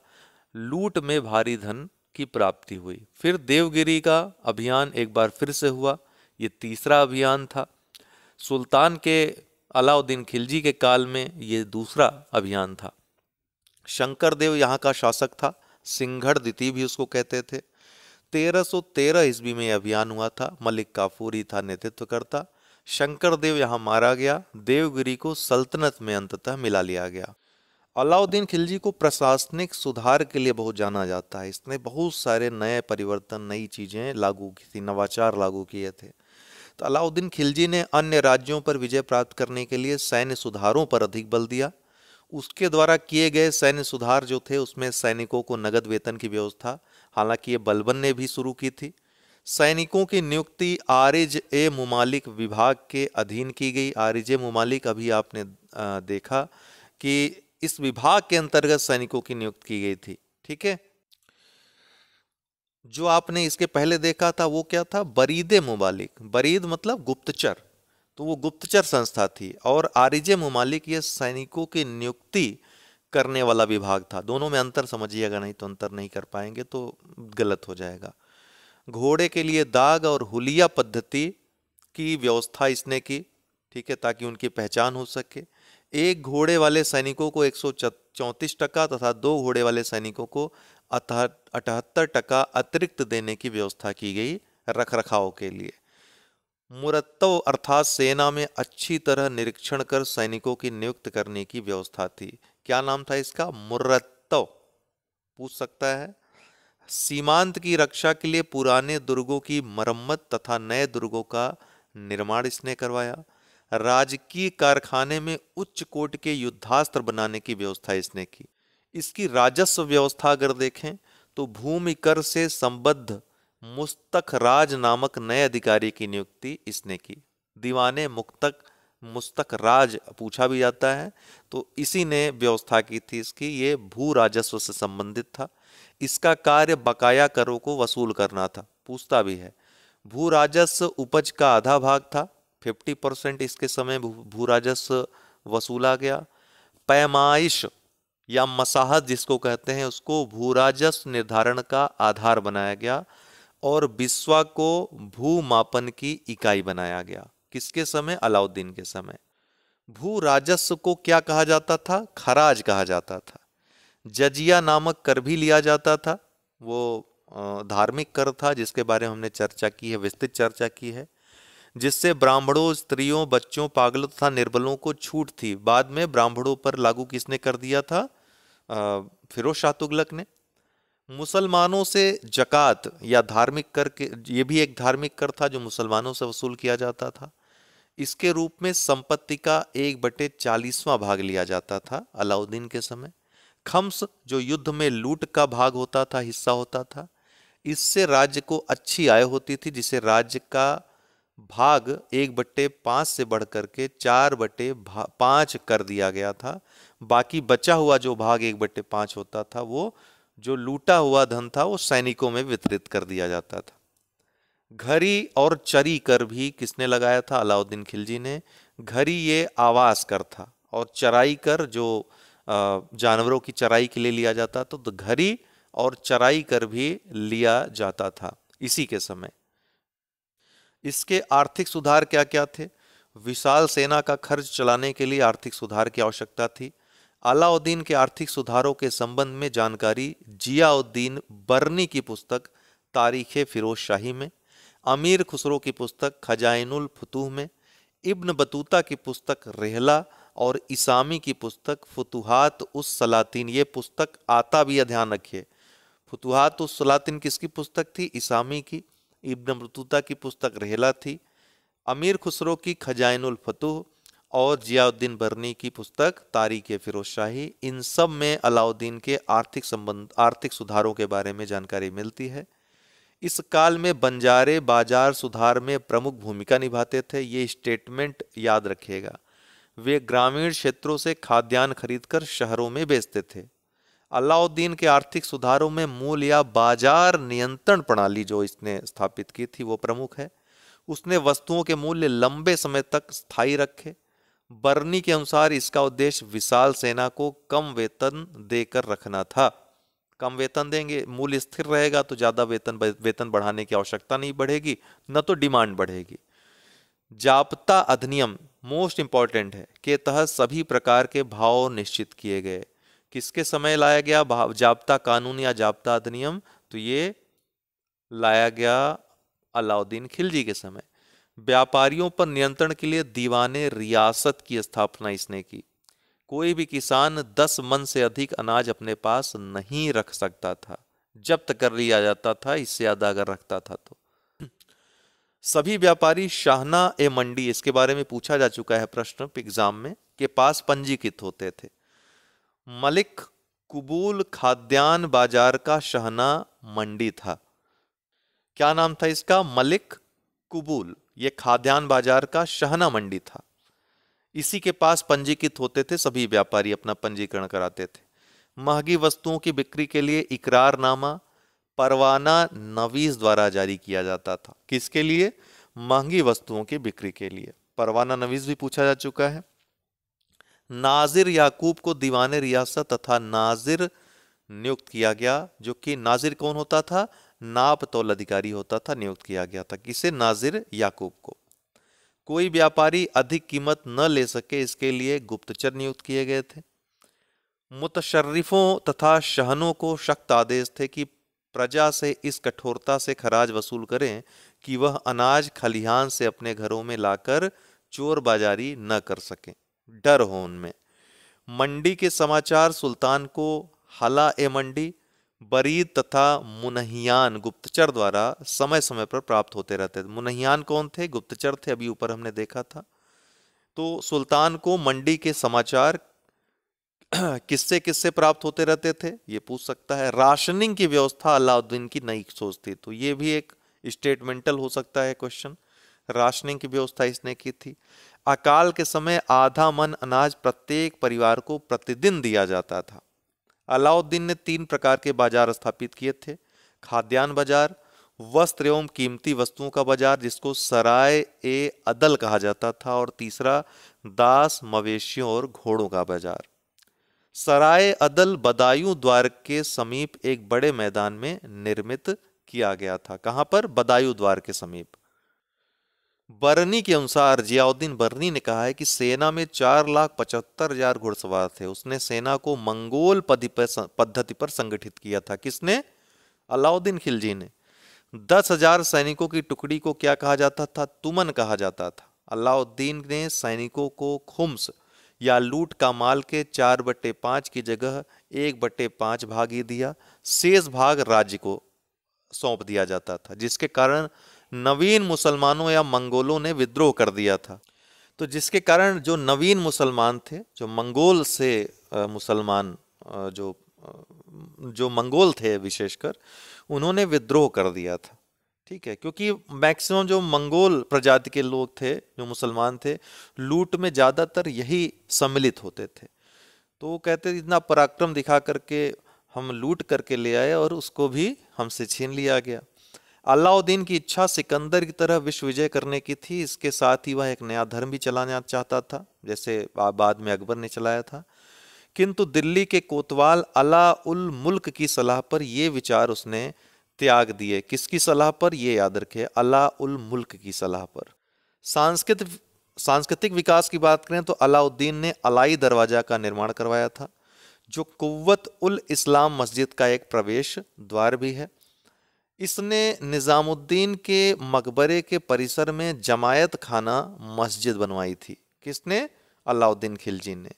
लूट में भारी धन की प्राप्ति हुई। फिर देवगिरी का अभियान एक बार फिर से हुआ, ये तीसरा अभियान था। सुल्तान के अलाउद्दीन खिलजी के काल में ये दूसरा अभियान था। शंकर देव यहाँ का शासक था, सिंघड़ द्वितीय भी उसको कहते थे। 1313 ईस्वी में यह अभियान हुआ था, मलिक काफूर ही था नेतृत्व करता। शंकर देव यहाँ मारा गया, देवगिरी को सल्तनत में अंततः मिला लिया गया। अलाउद्दीन खिलजी को प्रशासनिक सुधार के लिए बहुत जाना जाता है। इसने बहुत सारे नए परिवर्तन, नई चीजें लागू की थी, नवाचार लागू किए थे। तो अलाउद्दीन खिलजी ने अन्य राज्यों पर विजय प्राप्त करने के लिए सैन्य सुधारों पर अधिक बल दिया। उसके द्वारा किए गए सैन्य सुधार जो थे उसमें सैनिकों को नगद वेतन की व्यवस्था, हालांकि ये बलबन ने भी शुरू की थी। सैनिकों की नियुक्ति आरिज ए मुमालिक विभाग के अधीन की गई। आरिज ए मुमालिक अभी आपने देखा कि इस विभाग के अंतर्गत सैनिकों की नियुक्ति की गई थी। ठीक है। जो आपने इसके पहले देखा था वो क्या था, बरीदे मुमालिक। बरीद मतलब गुप्तचर, तो वो गुप्तचर संस्था थी। और आरिजे मुमालिक ये सैनिकों की नियुक्ति करने वाला विभाग था। दोनों में अंतर समझिएगा, नहीं तो अंतर नहीं कर पाएंगे तो गलत हो जाएगा। घोड़े के लिए दाग और हुलिया पद्धति की व्यवस्था इसने की। ठीक है, ताकि उनकी पहचान हो सके। एक घोड़े वाले सैनिकों को 134 टका तथा 2 घोड़े वाले सैनिकों को 78 टका अतिरिक्त देने की व्यवस्था की गई रख रखाव के लिए। मुरत्तव अर्थात सेना में अच्छी तरह निरीक्षण कर सैनिकों की नियुक्त करने की व्यवस्था थी। क्या नाम था इसका, मुरत्तव, पूछ सकता है। सीमांत की रक्षा के लिए पुराने दुर्गों की मरम्मत तथा नए दुर्गों का निर्माण इसने करवाया। राजकीय कारखाने में उच्च कोटि के युद्धास्त्र बनाने की व्यवस्था इसने की। इसकी राजस्व व्यवस्था अगर देखें तो भूमि कर से संबद्ध मुस्तक राज नामक नए अधिकारी की नियुक्ति इसने की। दीवाने मुक्तक मुस्तक राज पूछा भी जाता है, तो इसी ने व्यवस्था की थी इसकी। ये भू राजस्व से संबंधित था। इसका कार्य बकाया करों को वसूल करना था, पूछता भी है। भू राजस्व उपज का आधा भाग था, 50% इसके समय भू राजस्व वसूला गया। पैमाइश या मसाहत जिसको कहते हैं उसको भू राजस्व निर्धारण का आधार बनाया गया और बिस्वा को भू मापन की इकाई बनाया गया। किसके समय, अलाउद्दीन के समय। भू राजस्व को क्या कहा जाता था, खराज कहा जाता था। जजिया नामक कर भी लिया जाता था, वो धार्मिक कर था जिसके बारे में हमने चर्चा की है, विस्तृत चर्चा की है, जिससे ब्राह्मणों, स्त्रियों, बच्चों, पागलों तथा निर्बलों को छूट थी। बाद में ब्राह्मणों पर लागू किसने कर दिया था, फिरोज शाह तुगलक ने। मुसलमानों से जकात या धार्मिक कर के, ये भी एक धार्मिक कर था जो मुसलमानों से वसूल किया जाता था। इसके रूप में संपत्ति का 1/40वां भाग लिया जाता था अलाउद्दीन के समय। खम्स जो युद्ध में लूट का भाग होता था, हिस्सा होता था। इससे राज्य को अच्छी आय होती थी, जिसे राज्य का भाग 1/5 से बढ़कर के 4/5 कर दिया गया था। बाकी बचा हुआ जो भाग 1/5 होता था, वो जो लूटा हुआ धन था वो सैनिकों में वितरित कर दिया जाता था। घरी और चरी कर भी किसने लगाया था, अलाउद्दीन खिलजी ने। घरी ये आवास कर था और चराई कर जो जानवरों की चराई के लिए लिया जाता था, तो घरी और चराई कर भी लिया जाता था इसी के समय। इसके आर्थिक सुधार क्या क्या थे, विशाल सेना का खर्च चलाने के लिए आर्थिक सुधार की आवश्यकता थी। अलाउद्दीन के आर्थिक सुधारों के संबंध में जानकारी जियाउद्दीन बर्नी की पुस्तक तारीख फिरोज शाही में। अमीर खुसरो की पुस्तक खजाइनुल फुतूह में, इब्न बतूता की पुस्तक रेहला और इसामी की पुस्तक फुतुहात उस सलातीन। ये पुस्तक आता भी है, ध्यान रखिए। फुतुहात उस सलातीन किसकी पुस्तक थी? इसामी की। इब्न बतूता की पुस्तक रेहला थी। अमीर खुसरो की खजाइनुल फतूह और जियाउद्दीन बर्नी की पुस्तक तारीख फिरोज शाही। इन सब में अलाउद्दीन के आर्थिक सुधारों के बारे में जानकारी मिलती है। इस काल में बंजारे बाजार सुधार में प्रमुख भूमिका निभाते थे। ये स्टेटमेंट याद रखिएगा। वे ग्रामीण क्षेत्रों से खाद्यान्न खरीदकर शहरों में बेचते थे। अलाउद्दीन के आर्थिक सुधारों में मूल या बाजार नियंत्रण प्रणाली जो इसने स्थापित की थी वो प्रमुख है। उसने वस्तुओं के मूल्य लंबे समय तक स्थायी रखे। बर्नी के अनुसार इसका उद्देश्य विशाल सेना को कम वेतन देकर रखना था। कम वेतन देंगे, मूल्य स्थिर रहेगा तो ज्यादा वेतन बढ़ाने की आवश्यकता नहीं बढ़ेगी, न तो डिमांड बढ़ेगी। जाब्ता अधिनियम मोस्ट इंपॉर्टेंट है के तहत सभी प्रकार के भाव निश्चित किए गए। किसके समय लाया गया जाब्ता कानून या जाब्ता अधिनियम? तो ये लाया गया अलाउद्दीन खिलजी के समय। व्यापारियों पर नियंत्रण के लिए दीवाने रियासत की स्थापना इसने की। कोई भी किसान 10 मन से अधिक अनाज अपने पास नहीं रख सकता था, जब्त कर लिया जाता था इससे ज्यादा अगर रखता था तो। सभी व्यापारी शाहना ए मंडी, इसके बारे में पूछा जा चुका है प्रश्न एग्जाम में, के पास पंजीकृत होते थे। मलिक कुबूल खाद्यान्न बाजार का शाहना मंडी था। क्या नाम था इसका? मलिक कुबूल। ये खाद्यान्न बाजार का शाहना मंडी था। इसी के पास पंजीकृत होते थे सभी व्यापारी, अपना पंजीकरण कराते थे। महंगी वस्तुओं की बिक्री के लिए इकरारनामा परवाना नवीस द्वारा जारी किया जाता था। किसके लिए? महंगी वस्तुओं की बिक्री के लिए। परवाना नवीस भी पूछा जा चुका है। नाजिर याकूब को दीवाने रियासत तथा नाजिर नियुक्त किया गया, जो कि नाजिर कौन होता था? नाप तौल अधिकारी होता था, नियुक्त किया गया था। किसे? नाजिर याकूब को। कोई व्यापारी अधिक कीमत न ले सके इसके लिए गुप्तचर नियुक्त किए गए थे। मुतशर्रिफों तथा शहनों को सख्त आदेश थे कि प्रजा से इस कठोरता से खराज वसूल करें कि वह अनाज खलिहान से अपने घरों में लाकर चोर बाजारी न कर सकें, डर हो उनमें। मंडी के समाचार सुल्तान को हला ए मंडी, बरीद तथा मुनहियान गुप्तचर द्वारा समय समय पर प्राप्त होते रहते थे। मुनहियान कौन थे? गुप्तचर थे, अभी ऊपर हमने देखा था। तो सुल्तान को मंडी के समाचार किससे किससे प्राप्त होते रहते थे, ये पूछ सकता है। राशनिंग की व्यवस्था अलाउद्दीन की नई सोच थी, तो ये भी एक स्टेटमेंटल हो सकता है क्वेश्चन। राशनिंग की व्यवस्था इसने की थी। अकाल के समय आधा मन अनाज प्रत्येक परिवार को प्रतिदिन दिया जाता था। अलाउद्दीन ने 3 प्रकार के बाजार स्थापित किए थे। खाद्यान्न बाजार, वस्त्र एवं कीमती वस्तुओं का बाजार जिसको सराय ए अदल कहा जाता था, और तीसरा दास मवेशियों और घोड़ों का बाजार। सराय अदल बदायूं द्वार के समीप एक बड़े मैदान में निर्मित किया गया था। कहां पर? बदायूं द्वार के समीप। बर्नी के अनुसार, जियाउद्दीन बर्नी ने कहा है कि सेना में 4,75,000 घुड़सवार थे। उसने सेना को मंगोल पद्धति पर संगठित किया था। किसने? अलाउद्दीन खिलजी ने। 10,000 सैनिकों की टुकड़ी को क्या कहा जाता था? तुमन कहा जाता था। अलाउद्दीन ने सैनिकों को खुम्स या लूट का माल के 4/5 की जगह 1/5 भाग ही दिया। शेष भाग राज्य को सौंप दिया जाता था, जिसके कारण नवीन मुसलमानों या मंगोलों ने विद्रोह कर दिया था। तो जिसके कारण जो नवीन मुसलमान थे, जो मंगोल से मुसलमान जो मंगोल थे विशेषकर, उन्होंने विद्रोह कर दिया था। ठीक है, क्योंकि मैक्सिमम जो मंगोल प्रजाति के लोग थे, जो मुसलमान थे, लूट में ज्यादातर यही सम्मिलित होते थे। तो वो कहते इतना पराक्रम दिखा करके हम लूट करके ले आए और उसको भी हमसे छीन लिया गया। अलाउद्दीन की इच्छा सिकंदर की तरह विश्व विजय करने की थी। इसके साथ ही वह एक नया धर्म भी चलाना चाहता था, जैसे बाद में अकबर ने चलाया था। किंतु दिल्ली के कोतवाल अला उल मुल्क की सलाह पर ये विचार उसने त्याग दिए। किसकी सलाह पर? ये याद रखे, अला उल मुल्क की सलाह पर। सांस्कृतिक विकास की बात करें तो अलाउद्दीन ने अलाई दरवाजा का निर्माण करवाया था, जो कुव्वत उल इस्लाम मस्जिद का एक प्रवेश द्वार भी है। इसने निजामुद्दीन के मकबरे के परिसर में जमायत खाना मस्जिद बनवाई थी। किसने? अलाउद्दीन खिलजी ने।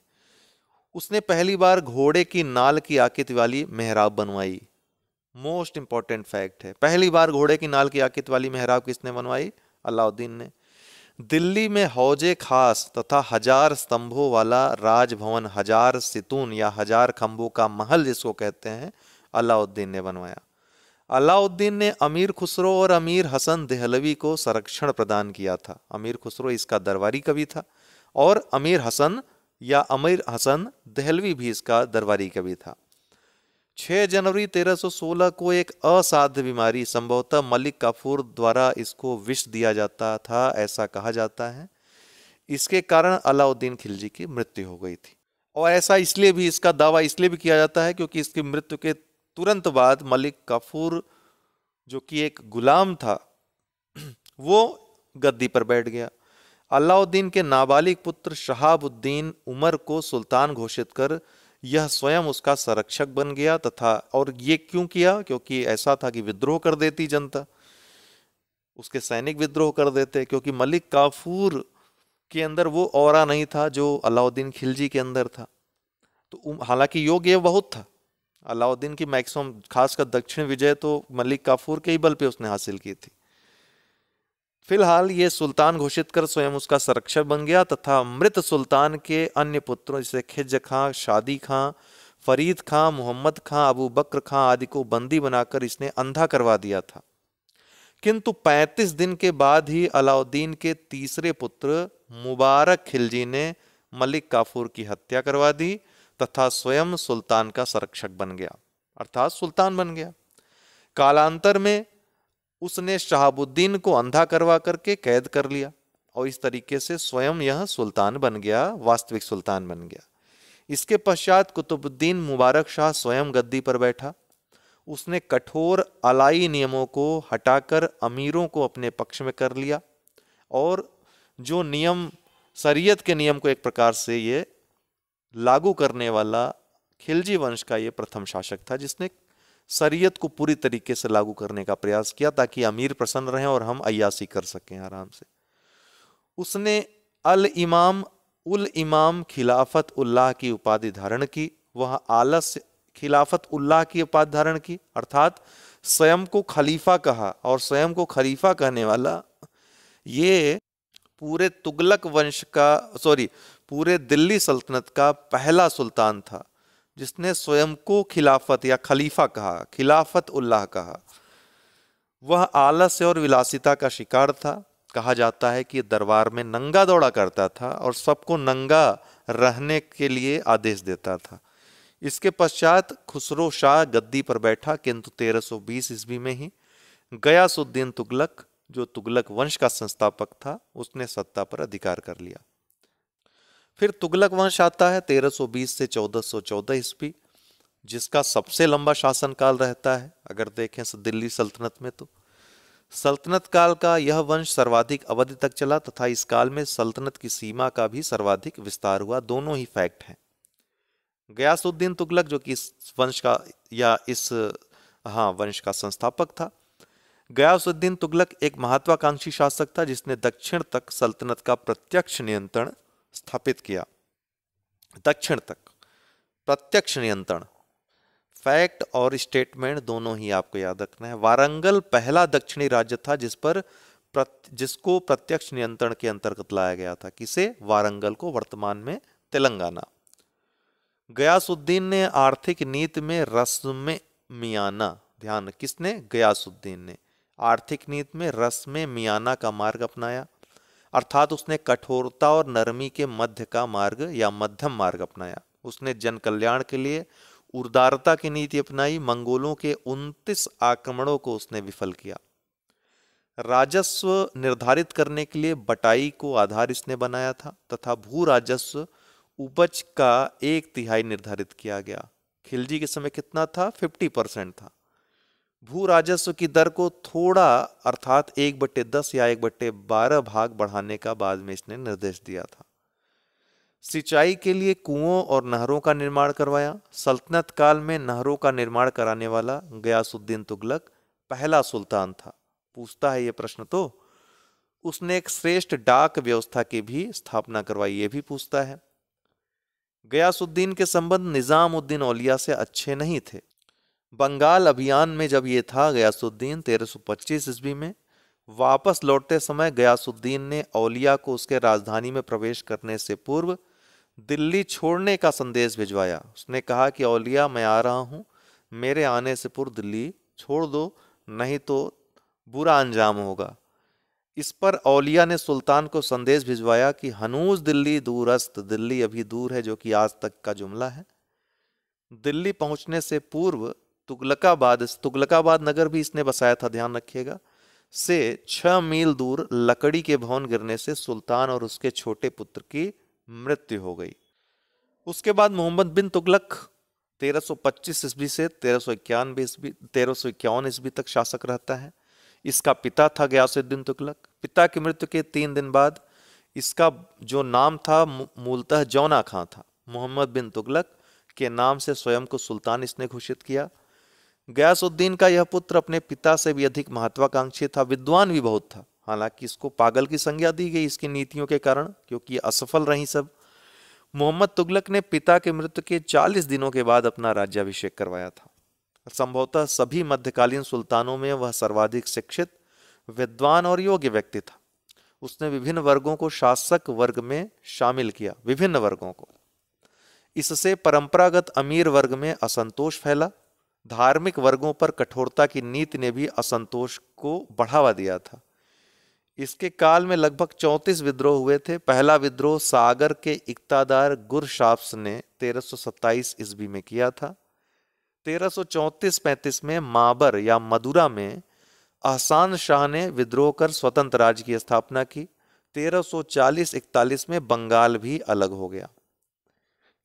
उसने पहली बार घोड़े की नाल की आकृति वाली मेहराब बनवाई। मोस्ट इंपॉर्टेंट फैक्ट है, पहली बार घोड़े की नाल की आकृति वाली मेहराब किसने बनवाई? अलाउद्दीन ने। दिल्ली में हौजे खास तथा 1000 स्तंभों वाला राजभवन, 1000 सितून या 1000 खंभों का महल जिसको कहते हैं, अलाउद्दीन ने बनवाया। अलाउद्दीन ने अमीर खुसरो और अमीर हसन देहलवी को संरक्षण प्रदान किया था। अमीर खुसरो इसका दरबारी कवि था और अमीर हसन या अमीर हसन देहलवी भी इसका दरबारी कवि था। 6 जनवरी 1316 को एक असाध्य बीमारी, संभवतः मलिक काफूर द्वारा इसको विष दिया जाता था, ऐसा कहा जाता है, इसके कारण अलाउद्दीन खिलजी की मृत्यु हो गई थी। और ऐसा इसलिए भी, इसका दावा इसलिए भी किया जाता है क्योंकि इसकी मृत्यु के तुरंत बाद मलिक काफूर जो कि एक गुलाम था वो गद्दी पर बैठ गया। अलाउद्दीन के नाबालिग पुत्र शहाबुद्दीन उमर को सुल्तान घोषित कर यह स्वयं उसका संरक्षक बन गया तथा, और ये क्यों किया? क्योंकि ऐसा था कि विद्रोह कर देती जनता, उसके सैनिक विद्रोह कर देते, क्योंकि मलिक काफूर के अंदर वो ऑरा नहीं था जो अलाउद्दीन खिलजी के अंदर था। तो हालांकि योग ये बहुत था, अलाउद्दीन की मैक्सिमम खासकर दक्षिण विजय तो मलिक काफूर के ही बल पे उसने हासिल की थी। फिलहाल ये सुल्तान घोषित कर स्वयं उसका संरक्षक बन गया तथा मृत सुल्तान के अन्य पुत्रों जैसे खिज खां, शादी खां, फरीद खां, मोहम्मद खां, अबू बकर खां आदि को बंदी बनाकर इसने अंधा करवा दिया था। किंतु 35 दिन के बाद ही अलाउद्दीन के तीसरे पुत्र मुबारक खिलजी ने मलिक काफूर की हत्या करवा दी तथा स्वयं सुल्तान का संरक्षक बन गया, अर्थात सुल्तान बन गया। कालांतर में उसने शहाबुद्दीन को अंधा करवा करके कैद कर लिया और इस तरीके से स्वयं यह सुल्तान बन गया, वास्तविक सुल्तान बन गया। इसके पश्चात कुतुबुद्दीन मुबारक शाह स्वयं गद्दी पर बैठा। उसने कठोर अलाई नियमों को हटाकर अमीरों को अपने पक्ष में कर लिया और जो नियम, शरीयत के नियम को एक प्रकार से ये लागू करने वाला खिलजी वंश का ये प्रथम शासक था जिसने शरीयत को पूरी तरीके से लागू करने का प्रयास किया ताकि अमीर प्रसन्न रहें और हम अय्यासी कर सकें आराम से। उसने अल इमाम उल इमाम खिलाफत उल्लाह की उपाधि धारण की। वह आलस खिलाफत उल्लाह की उपाधि धारण की, अर्थात स्वयं को खलीफा कहा और स्वयं को खलीफा कहने वाला ये पूरे तुगलक वंश का, पूरे दिल्ली सल्तनत का पहला सुल्तान था जिसने स्वयं को खिलाफत या खलीफा कहा, खिलाफत उल्लाह कहा। वह आलस्य और विलासिता का शिकार था। कहा जाता है कि दरबार में नंगा दौड़ा करता था और सबको नंगा रहने के लिए आदेश देता था। इसके पश्चात खुसरो शाह गद्दी पर बैठा, किंतु 1320 ईस्वी में ही गयासुद्दीन तुगलक, जो तुगलक वंश का संस्थापक था, उसने सत्ता पर अधिकार कर लिया। फिर तुगलक वंश आता है 1320 से 1414 ईस्वी, जिसका सबसे लंबा शासनकाल रहता है अगर देखें दिल्ली सल्तनत में। तो सल्तनत काल का यह वंश सर्वाधिक अवधि तक चला तथा इस काल में सल्तनत की सीमा का भी सर्वाधिक विस्तार हुआ। दोनों ही फैक्ट हैं। गयासुद्दीन तुगलक जो कि इस वंश का या इस वंश का संस्थापक था। गयासुद्दीन तुगलक एक महत्वाकांक्षी शासक था जिसने दक्षिण तक सल्तनत का प्रत्यक्ष नियंत्रण स्थापित किया। दक्षिण तक प्रत्यक्ष नियंत्रण, फैक्ट और स्टेटमेंट दोनों ही आपको याद रखना है। वारंगल पहला दक्षिणी राज्य था जिसको प्रत्यक्ष नियंत्रण के अंतर्गत लाया गया था। किसे? वारंगल को, वर्तमान में तेलंगाना। गयासुद्दीन ने आर्थिक नीति में रस्म मियाना, ध्यान, किसने? गयासुद्दीन ने आर्थिक नीति में रस्म मियाना का मार्ग अपनाया, अर्थात उसने कठोरता और नरमी के मध्य का मार्ग या मध्यम मार्ग अपनाया। उसने जन कल्याण के लिए उदारता की नीति अपनाई। मंगोलों के 29 आक्रमणों को उसने विफल किया। राजस्व निर्धारित करने के लिए बटाई को आधार इसने बनाया था तथा भू राजस्व उपज का 1/3 निर्धारित किया गया। खिलजी के समय कितना था? 50% था। भू राजस्व की दर को थोड़ा, अर्थात 1/10 या 1/12 भाग बढ़ाने का बाद में इसने निर्देश दिया था। सिंचाई के लिए कुओं और नहरों का निर्माण करवाया। सल्तनत काल में नहरों का निर्माण कराने वाला गयासुद्दीन तुगलक पहला सुल्तान था? पूछता है ये प्रश्न। तो उसने एक श्रेष्ठ डाक व्यवस्था की भी स्थापना करवाई, ये भी पूछता है। गयासुद्दीन के संबंध निजामुद्दीन औलिया से अच्छे नहीं थे। बंगाल अभियान में जब ये था गयासुद्दीन 1325 ईस्वी में, वापस लौटते समय गयासुद्दीन ने औलिया को उसके राजधानी में प्रवेश करने से पूर्व दिल्ली छोड़ने का संदेश भिजवाया। उसने कहा कि औलिया, मैं आ रहा हूं, मेरे आने से पूर्व दिल्ली छोड़ दो, नहीं तो बुरा अंजाम होगा। इस पर औलिया ने सुल्तान को संदेश भिजवाया कि हनूज दिल्ली दूरस्त, दिल्ली अभी दूर है, जो कि आज तक का जुमला है। दिल्ली पहुंचने से पूर्व तुगलकाबाद नगर भी इसने बसाया था, ध्यान रखिएगा, से 6 मील दूर लकड़ी के भवन गिरने से सुल्तान और उसके छोटे पुत्र की मृत्यु हो गई। उसके बाद मोहम्मद बिन तुगलक 1325 ईस्वी से 1351 ईस्वी तक शासक रहता है। इसका पिता था गयासुद्दीन तुगलक। पिता की मृत्यु के 3 दिन बाद इसका जो नाम था मूलतः जौना खां था। मोहम्मद बिन तुगलक के नाम से स्वयं को सुल्तान इसने घोषित किया। गयासुद्दीन का यह पुत्र अपने पिता से भी अधिक महत्वाकांक्षी था, विद्वान भी बहुत था। हालांकि इसको पागल की संज्ञा दी गई इसकी नीतियों के कारण, क्योंकि असफल रही सब। मोहम्मद तुगलक ने पिता की मृत्यु के 40 दिनों के बाद अपना राज्याभिषेक करवाया था। संभवतः सभी मध्यकालीन सुल्तानों में वह सर्वाधिक शिक्षित, विद्वान और योग्य व्यक्ति था। उसने विभिन्न वर्गों को शासक वर्ग में शामिल किया, विभिन्न वर्गों को। इससे परंपरागत अमीर वर्ग में असंतोष फैला। धार्मिक वर्गों पर कठोरता की नीति ने भी असंतोष को बढ़ावा दिया था। इसके काल में लगभग 34 विद्रोह हुए थे। पहला विद्रोह सागर के इक्तादार गुरशाफ्स ने 1327 ईस्वी में किया था। 1334-35 में माबर या मदुरा में अहसान शाह ने विद्रोह कर स्वतंत्र राज्य की स्थापना की। 1340-41 में बंगाल भी अलग हो गया।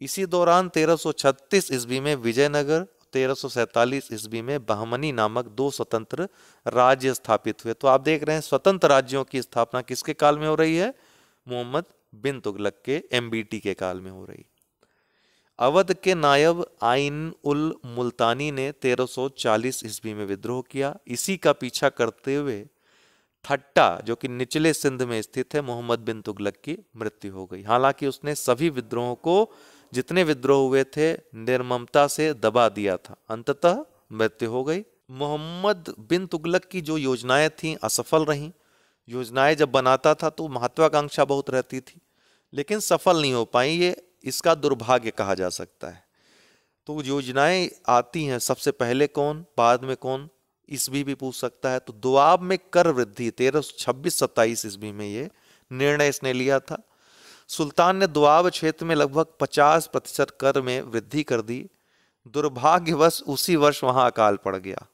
इसी दौरान 1336 ईस्वी में विजयनगर, 1347 ईस्वी में बहमनी नामक 2 स्वतंत्र राज्य स्थापित हुए। तो आप देख रहे हैं स्वतंत्र राज्यों की स्थापना किसके काल में हो रही है? मोहम्मद बिन तुगलक के, एमबीटी के काल में हो रही। अवध के नायब आइन उल मुल्तानी ने 1340 ईस्वी में विद्रोह किया। इसी का पीछा करते हुए ठट्टा, जो कि निचले सिंध में स्थित है, मोहम्मद बिन तुगलक की मृत्यु हो गई। हालांकि उसने सभी विद्रोहों को, जितने विद्रोह हुए थे, निर्ममता से दबा दिया था। अंततः मृत्यु हो गई। मोहम्मद बिन तुगलक की जो योजनाएं थीं असफल रहीं। योजनाएं जब बनाता था तो महत्वाकांक्षा बहुत रहती थी, लेकिन सफल नहीं हो पाई। ये इसका दुर्भाग्य कहा जा सकता है। तो योजनाएं आती हैं, सबसे पहले कौन, बाद में कौन, ईस्वी भी पूछ सकता है। तो दोआब में कर वृद्धि 1326-27 ईस्वी में ये निर्णय इसने लिया था। सुल्तान ने दोआब क्षेत्र में लगभग 50% कर में वृद्धि कर दी। दुर्भाग्यवश उसी वर्ष वहां अकाल पड़ गया,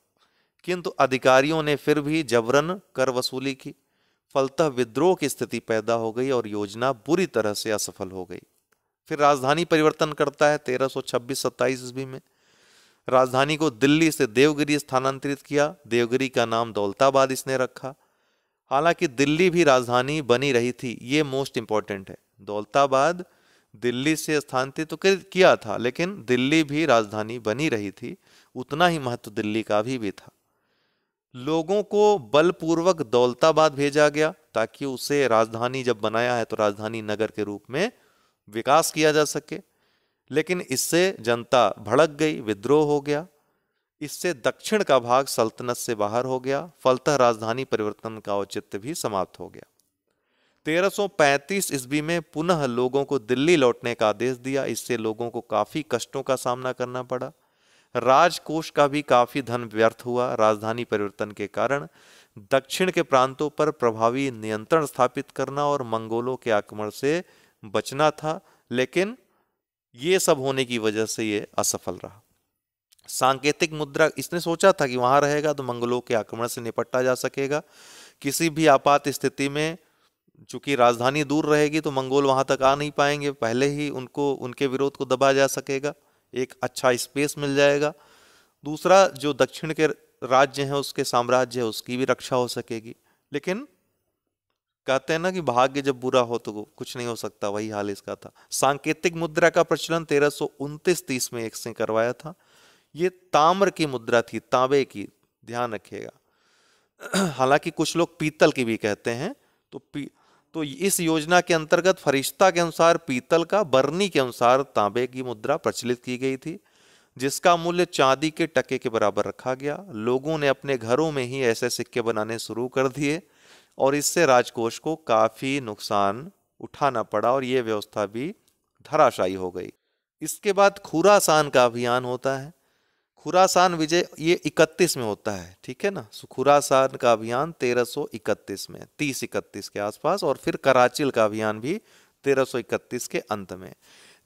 किंतु अधिकारियों ने फिर भी जबरन कर वसूली की। फलतः विद्रोह की स्थिति पैदा हो गई और योजना बुरी तरह से असफल हो गई। फिर राजधानी परिवर्तन करता है 1326-27 ईस्वी में। राजधानी को दिल्ली से देवगिरी स्थानांतरित किया। देवगिरी का नाम दौलताबाद इसने रखा। हालांकि दिल्ली भी राजधानी बनी रही थी, ये मोस्ट इंपॉर्टेंट है। दौलताबाद दिल्ली से स्थानांतरित तो किया था, लेकिन दिल्ली भी राजधानी बनी रही थी। उतना ही महत्व दिल्ली का भी था। लोगों को बलपूर्वक दौलताबाद भेजा गया ताकि उसे राजधानी जब बनाया है तो राजधानी नगर के रूप में विकास किया जा सके। लेकिन इससे जनता भड़क गई, विद्रोह हो गया। इससे दक्षिण का भाग सल्तनत से बाहर हो गया। फलतः राजधानी परिवर्तन का औचित्य भी समाप्त हो गया। 1335 ईस्वी में पुनः लोगों को दिल्ली लौटने का आदेश दिया। इससे लोगों को काफी कष्टों का सामना करना पड़ा। राजकोष का भी काफी धन व्यर्थ हुआ। राजधानी परिवर्तन के कारण दक्षिण के प्रांतों पर प्रभावी नियंत्रण स्थापित करना और मंगोलों के आक्रमण से बचना था, लेकिन ये सब होने की वजह से ये असफल रहा। सांकेतिक मुद्रा, इसने सोचा था कि वहां रहेगा तो मंगोलों के आक्रमण से निपटा जा सकेगा। किसी भी आपात स्थिति में चूंकि राजधानी दूर रहेगी तो मंगोल वहां तक आ नहीं पाएंगे, पहले ही उनको, उनके विरोध को दबा जा सकेगा, एक अच्छा स्पेस मिल जाएगा। दूसरा, जो दक्षिण के राज्य हैं, उसके साम्राज्य है, उसकी भी रक्षा हो सकेगी। लेकिन कहते हैं ना कि भाग्य जब बुरा हो तो कुछ नहीं हो सकता, वही हाल इसका था। सांकेतिक मुद्रा का प्रचलन 1329-30 में एक से करवाया था। ये ताम्र की मुद्रा थी, तांबे की, ध्यान रखिएगा। हालांकि कुछ लोग पीतल की भी कहते हैं। तो तो इस योजना के अंतर्गत फरिश्ता के अनुसार पीतल का, बरनी के अनुसार तांबे की मुद्रा प्रचलित की गई थी, जिसका मूल्य चांदी के टके के बराबर रखा गया। लोगों ने अपने घरों में ही ऐसे सिक्के बनाने शुरू कर दिए और इससे राजकोष को काफी नुकसान उठाना पड़ा और ये व्यवस्था भी धराशायी हो गई। इसके बाद खुरासान का अभियान होता है। खुरासान विजय ये 31 में होता है, ठीक है ना। खुरासान का अभियान 1331 में, 30-31 के आसपास, और फिर कराचिल का अभियान भी 1331 के अंत में।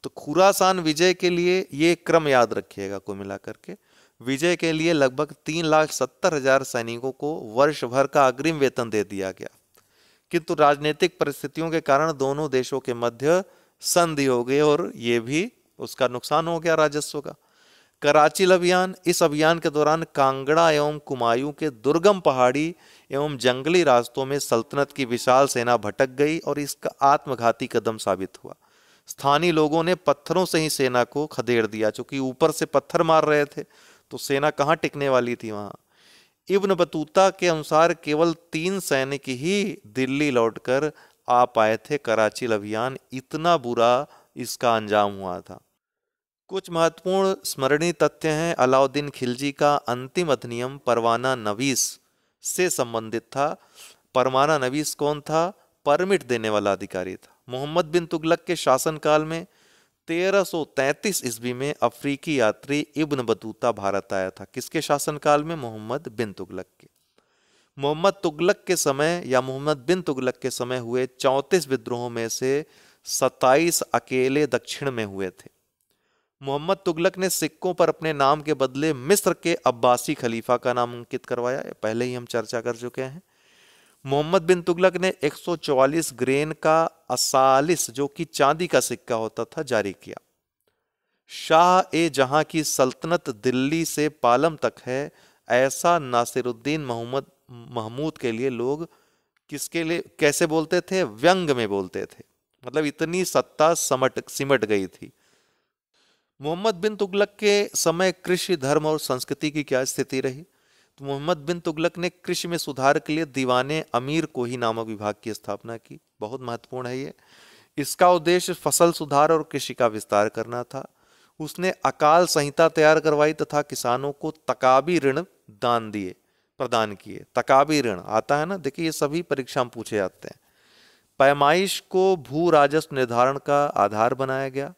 तो खुरासान विजय के लिए ये क्रम याद रखिएगा, कुल मिलाकर के विजय के लिए लगभग 3,70,000 सैनिकों को वर्ष भर का अग्रिम वेतन दे दिया गया, किंतु राजनीतिक परिस्थितियों के कारण दोनों देशों के मध्य संधि हो गई और ये भी उसका नुकसान हो गया राजस्व का। कराचिल अभियान, इस अभियान के दौरान कांगड़ा एवं कुमायूं के दुर्गम पहाड़ी एवं जंगली रास्तों में सल्तनत की विशाल सेना भटक गई और इसका आत्मघाती कदम साबित हुआ। स्थानीय लोगों ने पत्थरों से ही सेना को खदेड़ दिया, क्योंकि ऊपर से पत्थर मार रहे थे तो सेना कहाँ टिकने वाली थी वहां। इब्न बतूता के अनुसार केवल 3 सैनिक ही दिल्ली लौटकर आ पाए थे। कराचिल अभियान इतना बुरा इसका अंजाम हुआ था। कुछ महत्वपूर्ण स्मरणीय तथ्य हैं। अलाउद्दीन खिलजी का अंतिम अधिनियम परवाना नवीस से संबंधित था। परवाना नवीस कौन था? परमिट देने वाला अधिकारी था। मोहम्मद बिन तुगलक के शासनकाल में 1333 ईस्वी में अफ्रीकी यात्री इब्न बतूता भारत आया था। किसके शासनकाल में? मोहम्मद बिन तुगलक के। मोहम्मद तुगलक के समय या मोहम्मद बिन तुगलक के समय हुए 34 विद्रोहों में से 27 अकेले दक्षिण में हुए थे। मोहम्मद तुगलक ने सिक्कों पर अपने नाम के बदले मिस्र के अब्बासी खलीफा का नाम अंकित करवाया, पहले ही हम चर्चा कर चुके हैं। मोहम्मद बिन तुगलक ने 144 ग्रेन का असालिस, जो कि चांदी का सिक्का होता था, जारी किया। शाह ए जहां की सल्तनत दिल्ली से पालम तक है, ऐसा नासिरुद्दीन महमूद के लिए लोग किसके लिए कैसे बोलते थे? व्यंग में बोलते थे, मतलब इतनी सत्ता सिमट गई थी। मोहम्मद बिन तुगलक के समय कृषि, धर्म और संस्कृति की क्या स्थिति रही? तो मोहम्मद बिन तुगलक ने कृषि में सुधार के लिए दीवाने अमीर कोही नामक विभाग की स्थापना की। बहुत महत्वपूर्ण है ये। इसका उद्देश्य फसल सुधार और कृषि का विस्तार करना था। उसने अकाल संहिता तैयार करवाई तथा किसानों को तकाबी ऋण प्रदान किए। तकाबी ऋण आता है ना, देखिए ये सभी परीक्षा में पूछे जाते हैं। पैमाइश को भू राजस्व निर्धारण का आधार बनाया गया।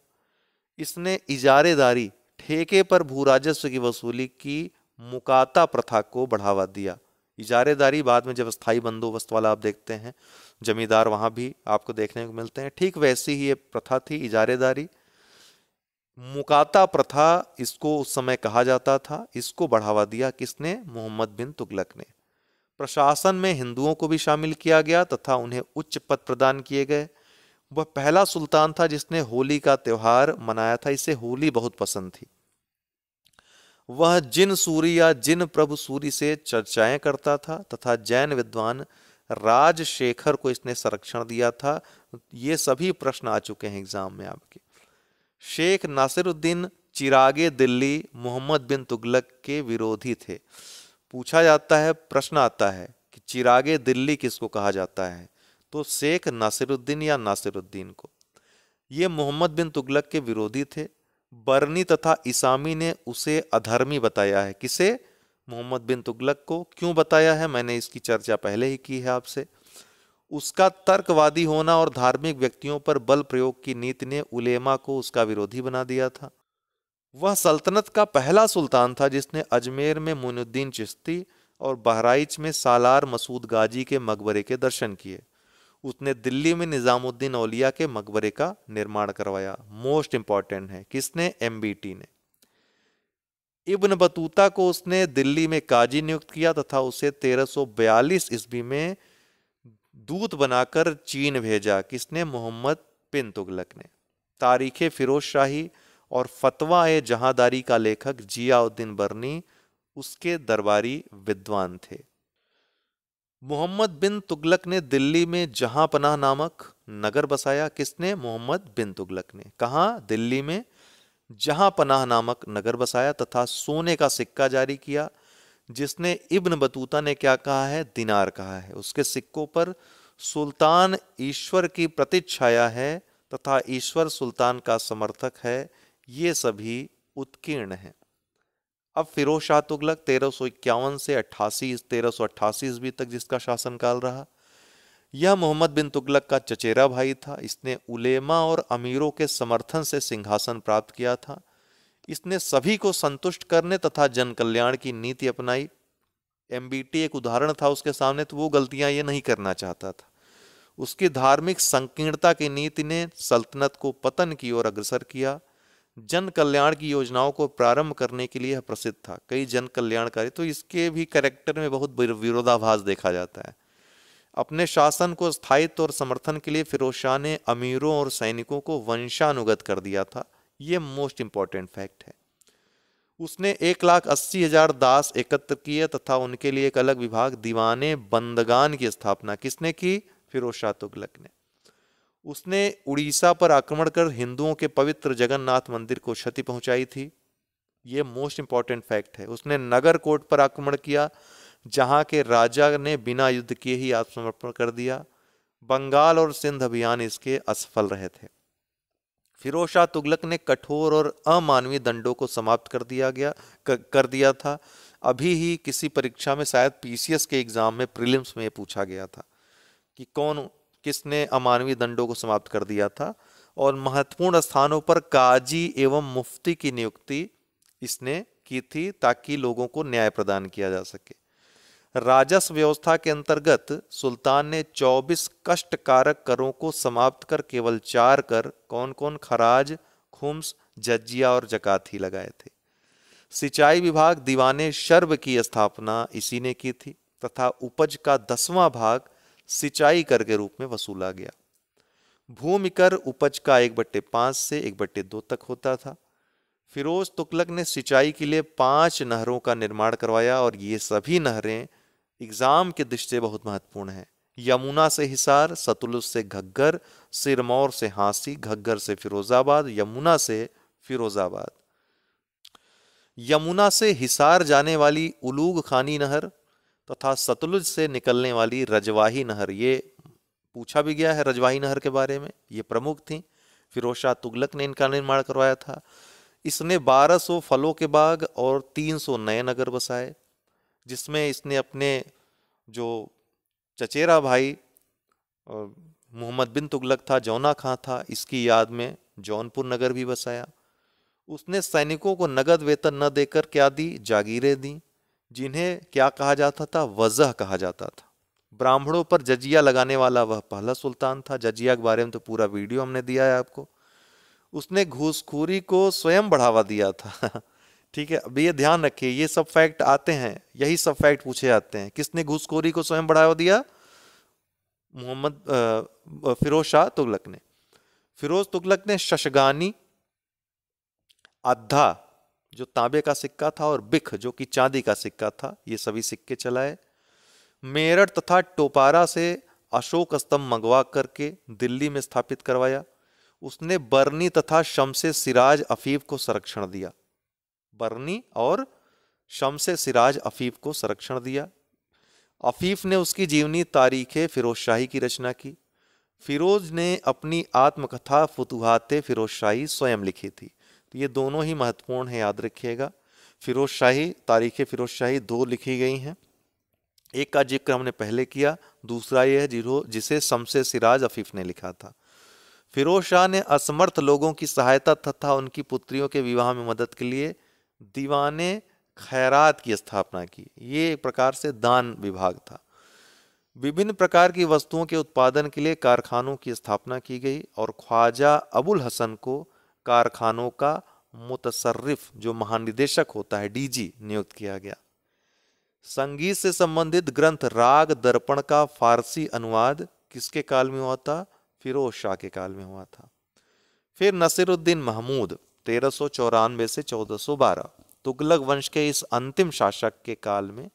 इसने इजारेदारी, ठेके पर भू राजस्व की वसूली की मुकाता प्रथा को बढ़ावा दिया। इजारेदारी बाद में जब स्थायी बंदोबस्त वाला आप देखते हैं, जमींदार वहां भी आपको देखने को मिलते हैं, ठीक वैसी ही ये प्रथा थी, इजारेदारी। मुकाता प्रथा इसको उस समय कहा जाता था। इसको बढ़ावा दिया किसने? मोहम्मद बिन तुगलक ने। प्रशासन में हिंदुओं को भी शामिल किया गया तथा उन्हें उच्च पद प्रदान किए गए। वह पहला सुल्तान था जिसने होली का त्योहार मनाया था। इसे होली बहुत पसंद थी। वह जिन सूरी या जिन प्रभु सूरी से चर्चाएं करता था तथा जैन विद्वान राजशेखर को इसने संरक्षण दिया था। ये सभी प्रश्न आ चुके हैं एग्जाम में आपके। शेख नासिरुद्दीन चिरागे दिल्ली मोहम्मद बिन तुगलक के विरोधी थे। पूछा जाता है, प्रश्न आता है कि चिरागे दिल्ली किसको कहा जाता है? तो शेख नासिरुद्दीन या नासिरुद्दीन को। ये मोहम्मद बिन तुगलक के विरोधी थे। बरनी तथा इसामी ने उसे अधर्मी बताया है। किसे? मोहम्मद बिन तुगलक को। क्यों बताया है? मैंने इसकी चर्चा पहले ही की है आपसे। उसका तर्कवादी होना और धार्मिक व्यक्तियों पर बल प्रयोग की नीति ने उलेमा को उसका विरोधी बना दिया था। वह सल्तनत का पहला सुल्तान था जिसने अजमेर में मोइनुद्दीन चिश्ती और बहराइच में सालार मसूद गाजी के मकबरे के दर्शन किए। उसने दिल्ली में निजामुद्दीन औलिया के मकबरे का निर्माण करवाया। मोस्ट इंपॉर्टेंट है, किसने? MBT ने। इब्न बतूता को उसने दिल्ली में काजी नियुक्त किया तथा उसे 1342 ईस्वी में दूत बनाकर चीन भेजा। किसने? मोहम्मद बिन तुगलक ने। तारीखे फिरोज शाही और फतवा ए जहांदारी का लेखक जियाउद्दीन बरनी उसके दरबारी विद्वान थे। मोहम्मद बिन तुगलक ने दिल्ली में जहांपनाह नामक नगर बसाया। किसने? मोहम्मद बिन तुगलक ने। कहाँ? दिल्ली में जहांपनाह नामक नगर बसाया तथा सोने का सिक्का जारी किया जिसने इब्न बतूता ने क्या कहा है, दिनार कहा है। उसके सिक्कों पर सुल्तान ईश्वर की प्रतिच्छाया है तथा ईश्वर सुल्तान का समर्थक है, ये सभी उत्कीर्ण हैं। अब फिरोज शाह तुगलक 1351 से 1388 ईस्वी तक जिसका शासनकाल रहा, यह मोहम्मद बिन तुगलक का चचेरा भाई था। इसने उलेमा और अमीरों के समर्थन से सिंहासन प्राप्त किया था। इसने सभी को संतुष्ट करने तथा जन कल्याण की नीति अपनाई। एमबीटी एक उदाहरण था उसके सामने, तो वो गलतियां ये नहीं करना चाहता था। उसकी धार्मिक संकीर्णता की नीति ने सल्तनत को पतन की ओर अग्रसर किया। जन कल्याण की योजनाओं को प्रारंभ करने के लिए यह प्रसिद्ध था। कई जन कल्याणकारी, तो इसके भी कैरेक्टर में बहुत विरोधाभास देखा जाता है। अपने शासन को स्थायित्व और समर्थन के लिए फिरोज शाह ने अमीरों और सैनिकों को वंशानुगत कर दिया था। ये मोस्ट इंपॉर्टेंट फैक्ट है। उसने 1,80,000 दास एकत्र किए तथा उनके लिए एक अलग विभाग दीवाने बंदगान की स्थापना किसने की? फिरोज शाह तुगलक ने। उसने उड़ीसा पर आक्रमण कर हिंदुओं के पवित्र जगन्नाथ मंदिर को क्षति पहुंचाई थी। ये मोस्ट इंपॉर्टेंट फैक्ट है। उसने नगरकोट पर आक्रमण किया, जहां के राजा ने बिना युद्ध किए ही आत्मसमर्पण कर दिया। बंगाल और सिंध अभियान इसके असफल रहे थे। फिरोज शाह तुगलक ने कठोर और अमानवीय दंडों को समाप्त कर दिया था। अभी ही किसी परीक्षा में, शायद पीसीएस के एग्जाम में, प्रीलिम्स में पूछा गया था कि किसने अमानवीय दंडों को समाप्त कर दिया था। और महत्वपूर्ण स्थानों पर काजी एवं मुफ्ती की नियुक्ति इसने की थी ताकि लोगों को न्याय प्रदान किया जा सके। राजस्व व्यवस्था के अंतर्गत सुल्तान ने 24 कष्टकारक करों को समाप्त कर केवल 4 कर, कौन कौन? खराज, खुम्स, जजिया और जकात ही लगाए थे। सिंचाई विभाग दीवाने शर्ब की स्थापना इसी ने की थी तथा उपज का 10वां भाग सिंचाई कर के रूप में वसूला गया। भूमि कर उपज का 1/5 से 1/2 तक होता था। फिरोज तुगलक ने सिंचाई के लिए 5 नहरों का निर्माण करवाया और ये सभी नहरें एग्जाम की दृष्टि से बहुत महत्वपूर्ण है। यमुना से हिसार, सतलुज से घग्गर, सिरमौर से हांसी, घग्गर से फिरोजाबाद, यमुना से फिरोजाबाद। यमुना से हिसार जाने वाली उलूग खानी नहर तथा सतलुज से निकलने वाली रजवाही नहर, ये पूछा भी गया है रजवाही नहर के बारे में, ये प्रमुख थी। फिरोज शाह तुगलक ने इनका निर्माण करवाया था। इसने 1200 फलों के बाग और 300 नए नगर बसाए, जिसमें इसने अपने जो चचेरा भाई मोहम्मद बिन तुगलक था, जौना खां था, इसकी याद में जौनपुर नगर भी बसाया। उसने सैनिकों को नगद वेतन न देकर क्या दी? जागीरें दी, जिन्हें क्या कहा जाता था? वजह कहा जाता था। ब्राह्मणों पर जजिया लगाने वाला वह पहला सुल्तान था। जजिया के बारे में तो पूरा वीडियो हमने दिया है आपको। उसने घूसखोरी को स्वयं बढ़ावा दिया था। ठीक है, अब ये ध्यान रखिए, ये सब फैक्ट आते हैं, यही सब फैक्ट पूछे जाते हैं। किसने घूसखोरी को स्वयं बढ़ावा दिया? फिरोज शाह तुगलक ने। फिरोज तुगलक ने शशगानी, अद्धा जो तांबे का सिक्का था और बिख जो कि चांदी का सिक्का था, ये सभी सिक्के चलाए। मेरठ तथा टोपारा से अशोक स्तंभ मंगवा करके दिल्ली में स्थापित करवाया। उसने बरनी तथा शमसे सिराज अफीफ को संरक्षण दिया। बरनी और शमसे सिराज अफीफ को संरक्षण दिया। अफीफ ने उसकी जीवनी तारीखे फिरोज शाही की रचना की। फिरोज ने अपनी आत्मकथा फुतुहाते फिरोज शाही स्वयं लिखी थी। तो ये दोनों ही महत्वपूर्ण है, याद रखिएगा। फिरोज शाही, तारीखे फिरोज शाही 2 लिखी गई हैं। एक का जिक्र हमने पहले किया, दूसरा यह है जिसे शमसे सिराज अफीफ ने लिखा था। फिरोज शाह ने असमर्थ लोगों की सहायता तथा उनकी पुत्रियों के विवाह में मदद के लिए दीवाने खैरात की स्थापना की। ये एक प्रकार से दान विभाग था। विभिन्न प्रकार की वस्तुओं के उत्पादन के लिए कारखानों की स्थापना की गई और ख्वाजा अबुल हसन को कारखानों का मुतसर्रिफ, जो महानिदेशक होता है, डीजी, नियुक्त किया गया। संगीत से संबंधित ग्रंथ राग दर्पण का फारसी अनुवाद किसके काल में हुआ था? फिरोज शाह के काल में हुआ था। फिर नसीरुद्दीन महमूद 1394 से 1412, तुगलक वंश के इस अंतिम शासक के काल में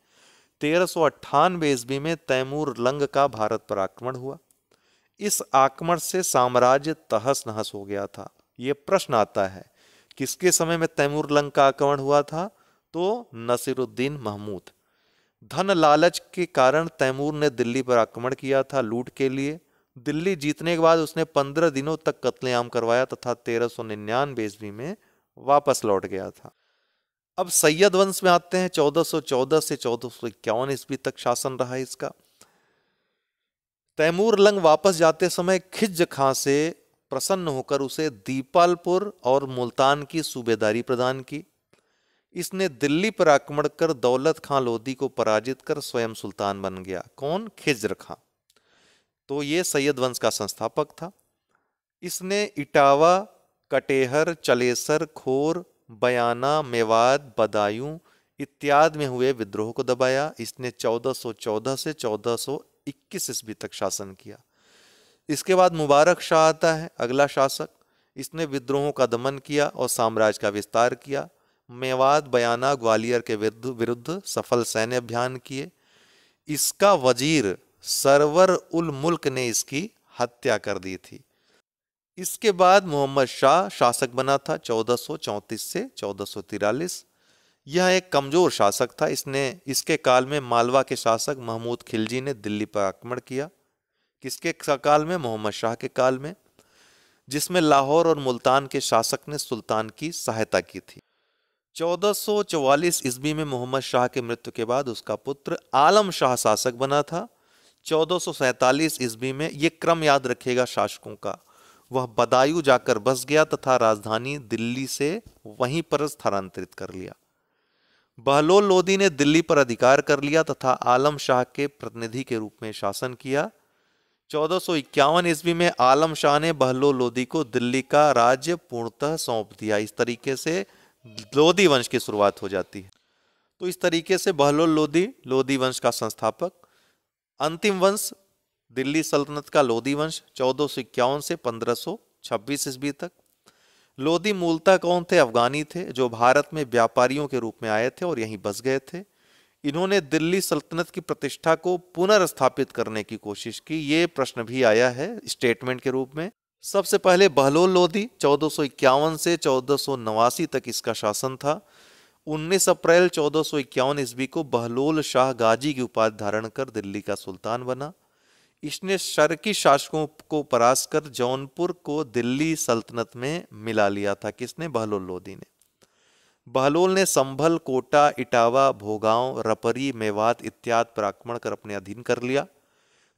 1398 ईस्वी में तैमूर लंग का भारत पर आक्रमण हुआ। इस आक्रमण से साम्राज्य तहस नहस हो गया था। ये प्रश्न आता है, किसके समय में तैमूर लंग का आक्रमण हुआ था? तो नसीरुद्दीन महमूद। धन लालच के कारण तैमूर ने दिल्ली पर आक्रमण किया था लूट के लिए। दिल्ली जीतने के बाद उसने 15 दिनों तक कत्लेआम करवाया तथा 1399 ईस्वी में वापस लौट गया था। अब सैयद वंश में आते हैं। 1414 से 1451 ईस्वी तक शासन रहा इसका। तैमूर लंग वापस जाते समय खिज्र खां से प्रसन्न होकर उसे दीपालपुर और मुल्तान की सूबेदारी प्रदान की। इसने दिल्ली पर आक्रमण कर दौलत खां लोधी को पराजित कर स्वयं सुल्तान बन गया। कौन? खिज्र खां। तो ये सैयद वंश का संस्थापक था। इसने इटावा, कटेहर, चलेसर, खोर, बयाना, मेवात, बदायूं इत्यादि में हुए विद्रोह को दबाया। इसने 1414 से 1421 ईस्वी तक शासन किया। इसके बाद मुबारक शाह आता है, अगला शासक। इसने विद्रोहों का दमन किया और साम्राज्य का विस्तार किया। मेवात, बयाना, ग्वालियर के विरुद्ध सफल सैन्य अभियान किए। इसका वजीर सरवर उल मुल्क ने इसकी हत्या कर दी थी। इसके बाद मोहम्मद शाह शासक बना था 1434 से 1443। यह एक कमजोर शासक था। इसके काल में मालवा के शासक महमूद खिलजी ने दिल्ली पर आक्रमण किया। किसके काल में? मोहम्मद शाह के काल में, जिसमें लाहौर और मुल्तान के शासक ने सुल्तान की सहायता की थी। 1444 ईस्वी में मोहम्मद शाह के मृत्यु के बाद उसका पुत्र आलम शाह शासक बना था। 1447 ईस्वी में, ये क्रम याद रखिएगा शासकों का, वह बदायूं जाकर बस गया तथा राजधानी दिल्ली से वहीं पर स्थानांतरित कर लिया। बहलोल लोदी ने दिल्ली पर अधिकार कर लिया तथा आलम शाह के प्रतिनिधि के रूप में शासन किया। 1451 ईस्वी में आलम शाह ने बहलोल लोदी को दिल्ली का राज्य पूर्णतः सौंप दिया। इस तरीके से लोदी वंश की शुरुआत हो जाती है। तो इस तरीके से बहलोल लोदी, लोदी वंश का संस्थापक। अंतिम वंश दिल्ली सल्तनत का लोदी वंश 1451 से 1526 ईस्वी तक। लोदी मूलतः कौन थे? अफगानी थे, जो भारत में व्यापारियों के रूप में आए थे और यहीं बस गए थे। इन्होंने दिल्ली सल्तनत की प्रतिष्ठा को पुनर्स्थापित करने की कोशिश की। ये प्रश्न भी आया है स्टेटमेंट के रूप में। सबसे पहले बहलोल लोदी 1451 से 1489 तक इसका शासन था। 19 अप्रैल 1451 ईस्वी को बहलोल शाह गाजी की उपाधि धारण कर दिल्ली का सुल्तान बना। इसने शर्की शासकों को परास्त कर जौनपुर को दिल्ली सल्तनत में मिला लिया था। किसने? बहलोल लोदी ने। बहलोल ने संभल, कोटा, इटावा, भोगांव, रपरी, मेवात इत्यादि पर आक्रमण कर अपने अधीन कर लिया।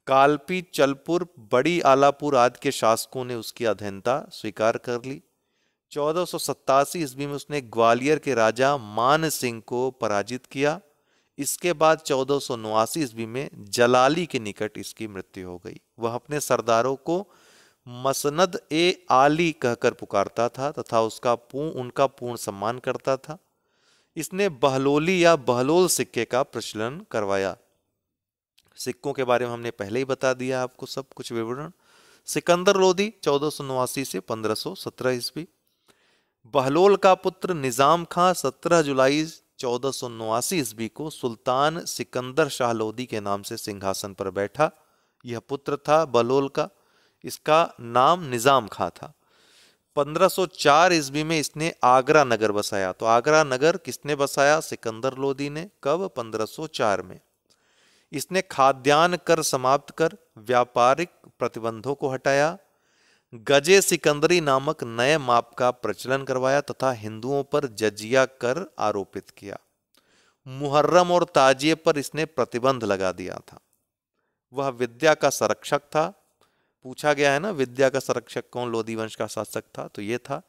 कालपी, चलपुर, बड़ी आलापुर आदि के शासकों ने उसकी अधीनता स्वीकार कर ली। 1487 ईस्वी में उसने ग्वालियर के राजा मान सिंह को पराजित किया। इसके बाद 1489 ईस्वी में जलाली के निकट इसकी मृत्यु हो गई। वह अपने सरदारों को मसनद ए आली कहकर पुकारता था तथा उनका पूर्ण सम्मान करता था। इसने बहलोली या बहलोल सिक्के का प्रचलन करवाया। सिक्कों के बारे में हमने पहले ही बता दिया आपको सब कुछ विवरण। सिकंदर लोदी 1489 से 1517 ईस्वी। बहलोल का पुत्र निजाम खां 17 जुलाई 1489 ईस्वी को सुल्तान सिकंदर शाह लोदी के नाम से सिंहासन पर बैठा। यह पुत्र था बहलोल का। इसका नाम निजाम खां था। 1504 ईस्वी में इसने आगरा नगर बसाया। तो आगरा नगर किसने बसाया? सिकंदर लोदी ने। कब? 1504 में। इसने खाद्यान्न कर समाप्त कर व्यापारिक प्रतिबंधों को हटाया। गजे सिकंदरी नामक नए माप का प्रचलन करवाया तथा हिंदुओं पर जजिया कर आरोपित किया। मुहर्रम और ताजिए पर इसने प्रतिबंध लगा दिया था। वह विद्या का संरक्षक था। पूछा गया है ना, विद्या का संरक्षक कौन लोदी वंश का शासक था? तो ये था।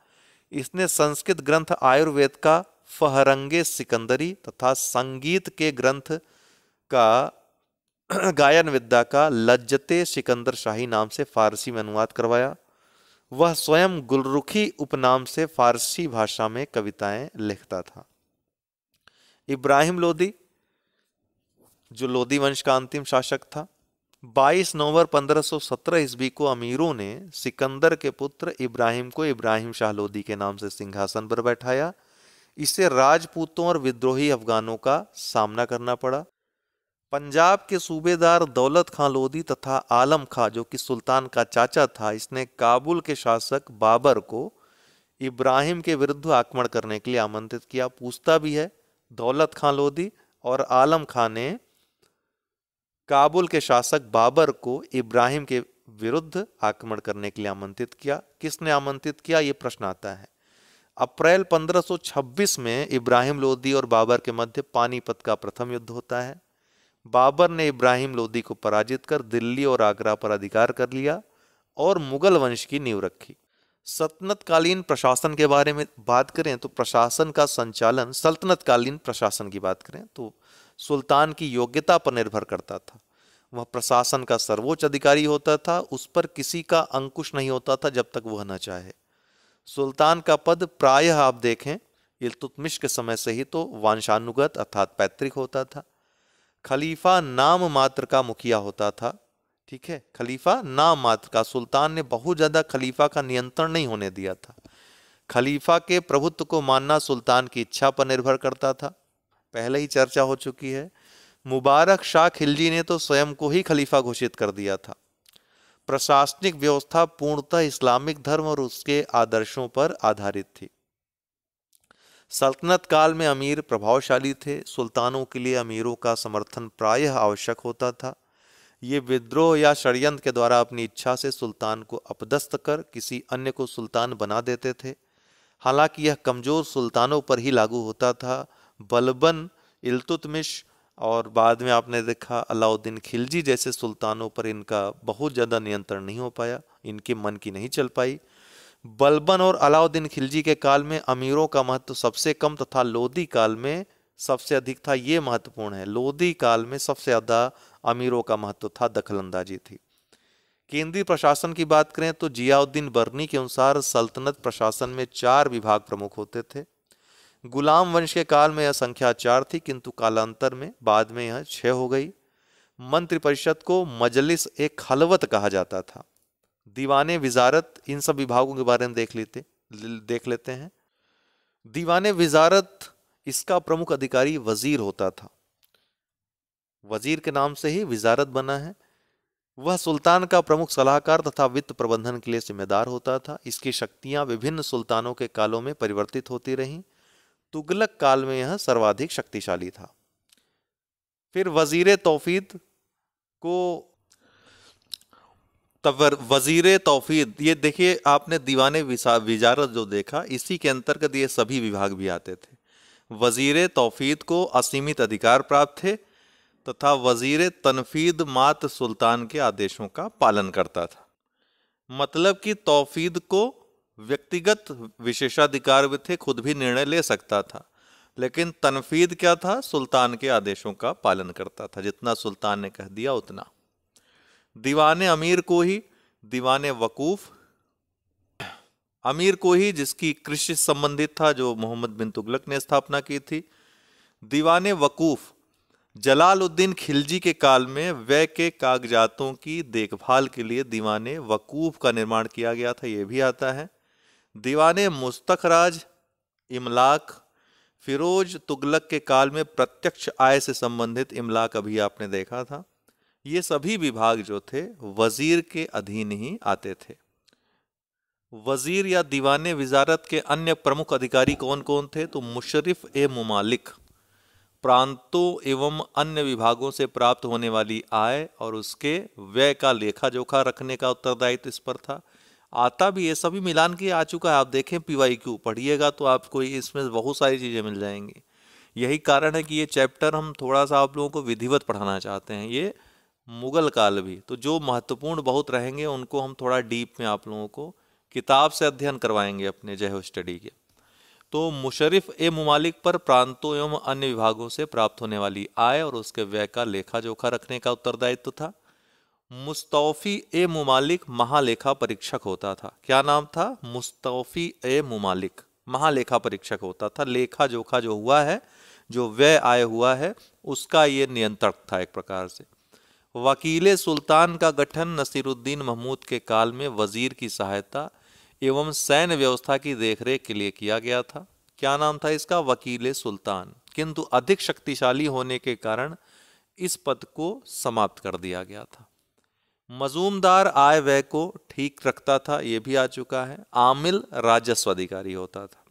इसने संस्कृत ग्रंथ आयुर्वेद का फहरंगे सिकंदरी तथा संगीत के ग्रंथ का गायन विद्या का लज्जते सिकंदर शाही नाम से फारसी में अनुवाद करवाया। वह स्वयं गुलरुखी उपनाम से फारसी भाषा में कविताएं लिखता था। इब्राहिम लोदी जो लोदी वंश का अंतिम शासक था। 22 नवंबर 1517 ईस्वी को अमीरों ने सिकंदर के पुत्र इब्राहिम को इब्राहिम शाह लोदी के नाम से सिंहासन पर बैठाया। इसे राजपूतों और विद्रोही अफगानों का सामना करना पड़ा। पंजाब के सूबेदार दौलत खां लोदी तथा आलम खां जो कि सुल्तान का चाचा था, इसने काबुल के शासक बाबर को इब्राहिम के विरुद्ध आक्रमण करने के लिए आमंत्रित किया। पूछता भी है दौलत खां लोदी और आलम खां ने काबुल के शासक बाबर को इब्राहिम के विरुद्ध आक्रमण करने के लिए आमंत्रित किया। किसने आमंत्रित किया, ये प्रश्न आता है। अप्रैल 1526 में इब्राहिम लोदी और बाबर के मध्य पानीपत का प्रथम युद्ध होता है। बाबर ने इब्राहिम लोदी को पराजित कर दिल्ली और आगरा पर अधिकार कर लिया और मुगल वंश की नींव रखी। सल्तनत कालीन प्रशासन के बारे में बात करें तो प्रशासन का संचालन, सल्तनत कालीन प्रशासन की बात करें तो सुल्तान की योग्यता पर निर्भर करता था। वह प्रशासन का सर्वोच्च अधिकारी होता था, उस पर किसी का अंकुश नहीं होता था जब तक वह न चाहे। सुल्तान का पद प्रायः आप देखें इल्तुतमिश के समय से ही तो वंशानुगत अर्थात पैतृक होता था। खलीफा नाम मात्र का मुखिया होता था, ठीक है, खलीफा नाम मात्र का। सुल्तान ने बहुत ज्यादा खलीफा का नियंत्रण नहीं होने दिया था। खलीफा के प्रभुत्व को मानना सुल्तान की इच्छा पर निर्भर करता था, पहले ही चर्चा हो चुकी है। मुबारक शाह खिलजी ने तो स्वयं को ही खलीफा घोषित कर दिया था। प्रशासनिक व्यवस्था पूर्णतः इस्लामिक धर्म और उसके आदर्शों पर आधारित थी। सल्तनत काल में अमीर प्रभावशाली थे। सुल्तानों के लिए अमीरों का समर्थन प्रायः आवश्यक होता था। ये विद्रोह या षड्यंत्र के द्वारा अपनी इच्छा से सुल्तान को अपदस्थ कर किसी अन्य को सुल्तान बना देते थे। हालांकि यह कमजोर सुल्तानों पर ही लागू होता था। बलबन, इल्तुतमिश और बाद में आपने देखा अलाउद्दीन खिलजी जैसे सुल्तानों पर इनका बहुत ज़्यादा नियंत्रण नहीं हो पाया, इनके मन की नहीं चल पाई। बलबन और अलाउद्दीन खिलजी के काल में अमीरों का महत्व सबसे कम तथा लोदी काल में सबसे अधिक था। ये महत्वपूर्ण है, लोदी काल में सबसे ज़्यादा अमीरों का महत्व था, दखलंदाजी थी। केंद्रीय प्रशासन की बात करें तो जियाउद्दीन बर्नी के अनुसार सल्तनत प्रशासन में 4 विभाग प्रमुख होते थे। गुलाम वंश के काल में यह संख्या 4 थी, किंतु कालांतर में बाद में यह 6 हो गई। मंत्रिपरिषद को मजलिस ए खलवत कहा जाता था। दीवाने विजारत, इन सब विभागों के बारे में देख लेते हैं। दीवाने विजारत, इसका प्रमुख अधिकारी वजीर होता था। वजीर के नाम से ही विजारत बना है। वह सुल्तान का प्रमुख सलाहकार तथा वित्त प्रबंधन के लिए जिम्मेदार होता था। इसकी शक्तियां विभिन्न सुल्तानों के कालों में परिवर्तित होती रहीं। तुगलक काल में यह सर्वाधिक शक्तिशाली था। फिर वजीर तौफीद को, तब वजीर तौफीद, ये देखिए आपने दीवाने विजारत जो देखा, इसी के अंतर्गत ये सभी विभाग भी आते थे। वजीर तौफीद को असीमित अधिकार प्राप्त थे तथा वजीर तनफीद मात्र सुल्तान के आदेशों का पालन करता था। मतलब कि तौफीद को व्यक्तिगत विशेषाधिकार भी थे, खुद भी निर्णय ले सकता था, लेकिन तनफीद क्या था, सुल्तान के आदेशों का पालन करता था, जितना सुल्तान ने कह दिया उतना। दीवाने अमीर को ही, दीवाने वकूफ अमीर को ही, जिसकी कृषि संबंधित था, जो मोहम्मद बिन तुगलक ने स्थापना की थी। दीवाने वकूफ, जलालुद्दीन खिलजी के काल में व्यय के कागजातों की देखभाल के लिए दीवाने वकूफ का निर्माण किया गया था, यह भी आता है। दीवाने मुस्तखराज, इमलाक, फिरोज तुगलक के काल में प्रत्यक्ष आय से संबंधित इमलाक अभी आपने देखा था। ये सभी विभाग जो थे वजीर के अधीन ही आते थे। वजीर या दीवाने विजारत के अन्य प्रमुख अधिकारी कौन कौन थे, तो मुशर्रिफ ए मुमालिक प्रांतों एवं अन्य विभागों से प्राप्त होने वाली आय और उसके व्यय का लेखा जोखा रखने का उत्तरदायित्व इस पर था। आता भी ये सभी मिलान के आ चुका है। आप देखें PYQ पढ़िएगा तो आपको इसमें बहुत सारी चीज़ें मिल जाएंगी। यही कारण है कि ये चैप्टर हम थोड़ा सा आप लोगों को विधिवत पढ़ाना चाहते हैं। ये मुगल काल भी, तो जो महत्वपूर्ण बहुत रहेंगे उनको हम थोड़ा डीप में आप लोगों को किताब से अध्ययन करवाएंगे अपने जय हो स्टडी के। तो मुशर्रिफ ए मुमालिक पर प्रांतों एवं अन्य विभागों से प्राप्त होने वाली आय और उसके व्यय का लेखा जोखा रखने का उत्तरदायित्व था। मुस्तौफी ए मुमालिक महालेखा परीक्षक होता था। क्या नाम था? मुस्तौफी ए मुमालिक महालेखा परीक्षक होता था। लेखा जोखा जो हुआ है, जो व्यय आय हुआ है, उसका ये नियंत्रक था एक प्रकार से। वकील सुल्तान का गठन नसीरुद्दीन महमूद के काल में वजीर की सहायता एवं सैन्य व्यवस्था की देखरेख के लिए किया गया था। क्या नाम था इसका? वकील सुल्तान। किंतु अधिक शक्तिशाली होने के कारण इस पद को समाप्त कर दिया गया था। मजूमदार आय व्यय को ठीक रखता था, यह भी आ चुका है। आमिल राजस्व अधिकारी होता था।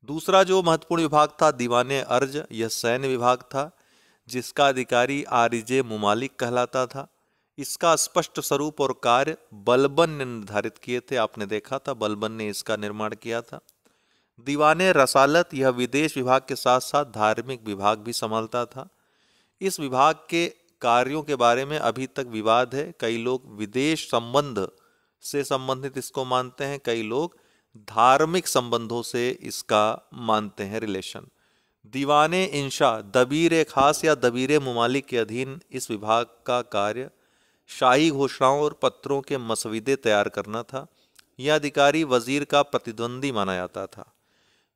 दूसरा जो महत्वपूर्ण विभाग था दीवाने अर्ज, यह सैन्य विभाग था जिसका अधिकारी आरिजे मुमालिक कहलाता था। इसका स्पष्ट स्वरूप और कार्य बलबन ने निर्धारित किए थे। आपने देखा था बलबन ने इसका निर्माण किया था। दीवाने रसालत, यह विदेश विभाग के साथ साथ धार्मिक विभाग भी संभालता था। इस विभाग के कार्यों के बारे में अभी तक विवाद है। कई लोग विदेश संबंध से संबंधित इसको मानते हैं, कई लोग धार्मिक संबंधों से इसका मानते हैं रिलेशन। दीवाने इंशा, दबीर खास या दबीर मुमालिक के अधीन इस विभाग का कार्य शाही घोषणाओं और पत्रों के मसविदे तैयार करना था। यह अधिकारी वजीर का प्रतिद्वंदी माना जाता था।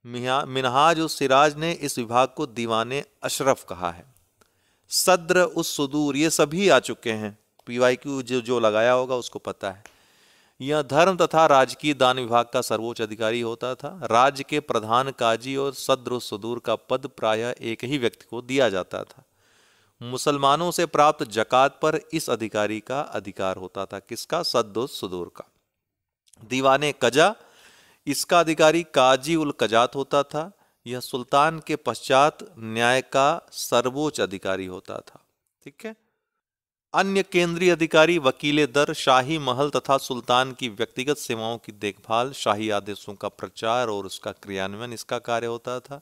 मिनहाज उस सिराज ने इस विभाग को दीवाने अशरफ कहा है। सद्र उस सुदूर, ये सभी आ चुके हैं, PYQ जो लगाया होगा उसको पता है। यह धर्म तथा राजकीय दान विभाग का सर्वोच्च अधिकारी होता था। राज्य के प्रधान काजी और सद्र उस सुदूर का पद प्रायः एक ही व्यक्ति को दिया जाता था। मुसलमानों से प्राप्त जकात पर इस अधिकारी का अधिकार होता था। किसका? सद्र उस सुदूर का। दीवाने कजा, इसका अधिकारी काजी उल कजात होता था। यह सुल्तान के पश्चात न्याय का सर्वोच्च अधिकारी होता था। ठीक है। अन्य केंद्रीय अधिकारी वकीले दर, शाही महल तथा सुल्तान की व्यक्तिगत सेवाओं की देखभाल, शाही आदेशों का प्रचार और उसका क्रियान्वयन इसका कार्य होता था।